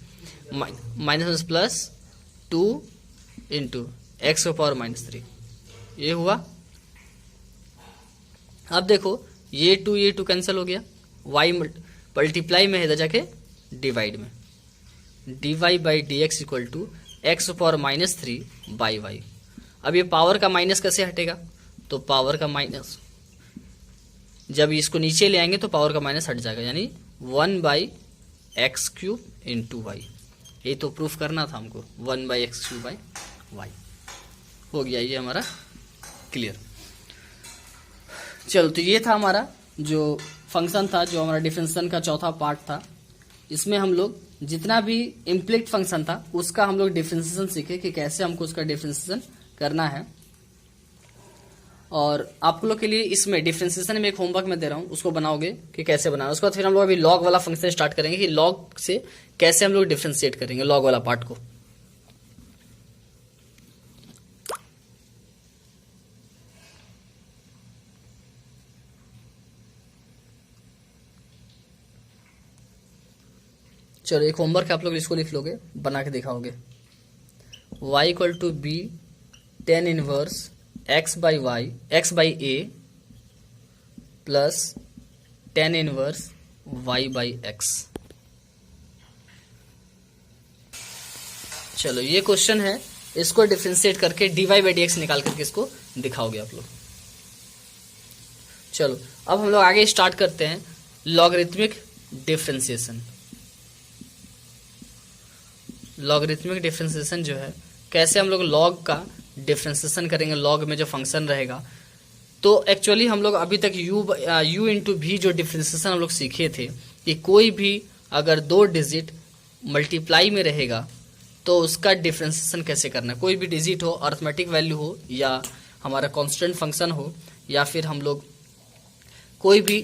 minus plus 2 into x power -3, ये हुआ। अब देखो ये 2 कैंसिल हो गया, y मल्टीप्लाई में है इधर जाके डिवाइड में, d y by d x equal to x power -3 by y. अब ये पावर का माइनस कैसे हटेगा, तो पावर का माइनस जब इसको नीचे ले आएंगे तो पावर का माइनस हट जाएगा, यानी 1 by x cube into y, ये तो प्रूफ करना था हमको, 1 by x cube by y. हो गया ये हमारा क्लियर। चलो तो ये था हमारा जो फंक्शन था, जो हमारा डिफरेंशिएशन का चौथा पार्ट था। इसमें हम लोग जितना भी इम्प्लिक्ट फंक्शन था उसका हम लोग डिफरेंशिएशन सीखे कि कैसे हमको उसका डिफरेंशिएशन करना है। और आप लोग के लिए इसमें डिफरेंशिएशन में एक होमवर्क मैं दे रहा हूँ, उसको बनाओगे कि कैसे बनाना। उसके बाद फिर हम लोग अभी लॉग वाला फंक्शन स्टार्ट करेंगे कि लॉग से कैसे हम लोग डिफरेंशिएट करेंगे लॉग वाला पार्ट को। चलो एक होमवर्क आप लोग इसको लिख लोगे, बना के दिखाओगे। y equal to b tan inverse x by a plus tan inverse y by x. चलो ये क्वेश्चन है, इसको डिफरेंशिएट करके dy बाई डी एक्स निकाल करके इसको दिखाओगे आप लोग। चलो अब हम लोग आगे स्टार्ट करते हैं लॉगरिथमिक डिफरेंशिएशन। लॉगरिथमिक डिफरेंशिएशन जो है, कैसे हम लोग लॉग का डिफरेंशिएशन करेंगे, लॉग में जो फंक्शन रहेगा। तो एक्चुअली हम लोग अभी तक u इंटू भी जो डिफरेंशिएशन हम लोग सीखे थे कि कोई भी अगर दो डिजिट मल्टीप्लाई में रहेगा तो उसका डिफरेंशिएशन कैसे करना है। कोई भी डिजिट हो, अरिथमेटिक वैल्यू हो या हमारा कांस्टेंट फंक्शन हो या फिर हम लोग कोई भी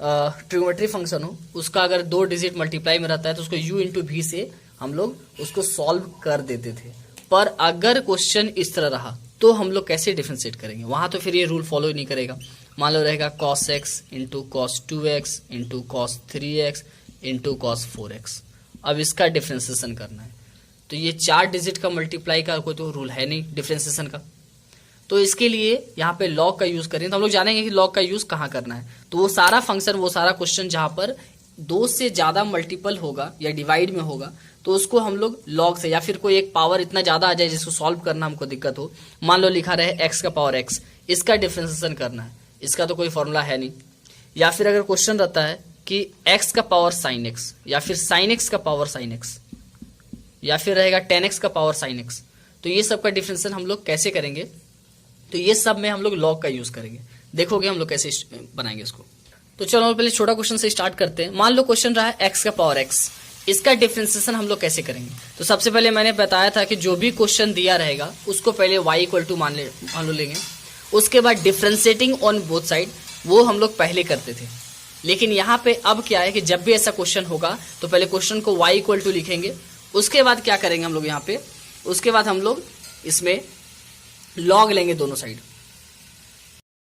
ट्रिग्नोमेट्री फंक्शन हो, उसका अगर दो डिजिट मल्टीप्लाई में रहता है तो उसको u इंटू भी से हम लोग उसको सॉल्व कर देते थे। पर अगर क्वेश्चन इस तरह रहा तो हम लोग कैसे डिफरेंशिएट करेंगे, वहां तो फिर ये रूल फॉलो ही नहीं करेगा। मान लो रहेगा cos x into cos 2x into cos 3x into cos 4x। अब इसका डिफरेंशिएशन करना है तो ये चार डिजिट का मल्टीप्लाई का कोई तो रूल है नहीं डिफरेंशिएशन का। तो इसके लिए यहाँ पे लॉग का यूज करें तो हम लोग जानेंगे कि लॉग का यूज कहाँ करना है। तो वो सारा फंक्शन, वो सारा क्वेश्चन जहां पर दो से ज्यादा मल्टीपल होगा या डिवाइड में होगा तो उसको हम लोग लॉग से, या फिर कोई एक पावर इतना ज्यादा आ जाए जिसको सॉल्व करना हमको दिक्कत हो। मान लो लिखा रहे x का पावर x, इसका डिफरेंशिएशन करना है, इसका तो कोई फॉर्मूला है नहीं। या फिर अगर क्वेश्चन रहता है कि x का पावर साइन x, या फिर साइन x का पावर साइन x, या फिर रहेगा 10x का पावर साइन x, तो ये सब का डिफरेंशिएशन हम लोग कैसे करेंगे, तो ये सब में हम लोग लॉग का यूज करेंगे। देखोगे हम लोग कैसे बनाएंगे इसको। तो चलो पहले छोटा क्वेश्चन से स्टार्ट करते हैं। मान लो क्वेश्चन रहा है x का पावर x, इसका डिफरेंशिएशन हम लोग कैसे करेंगे। तो सबसे पहले मैंने बताया था कि जो भी क्वेश्चन दिया रहेगा उसको पहले y इक्वल टू मान लो लेंगे, उसके बाद डिफरेंशिएटिंग ऑन बोथ साइड वो हम लोग पहले करते थे। लेकिन यहाँ पे अब क्या है कि जब भी ऐसा क्वेश्चन होगा तो पहले क्वेश्चन को y इक्वल टू लिखेंगे, उसके बाद क्या करेंगे हम लोग यहाँ पे, उसके बाद हम लोग इसमें लॉग लेंगे दोनों साइड।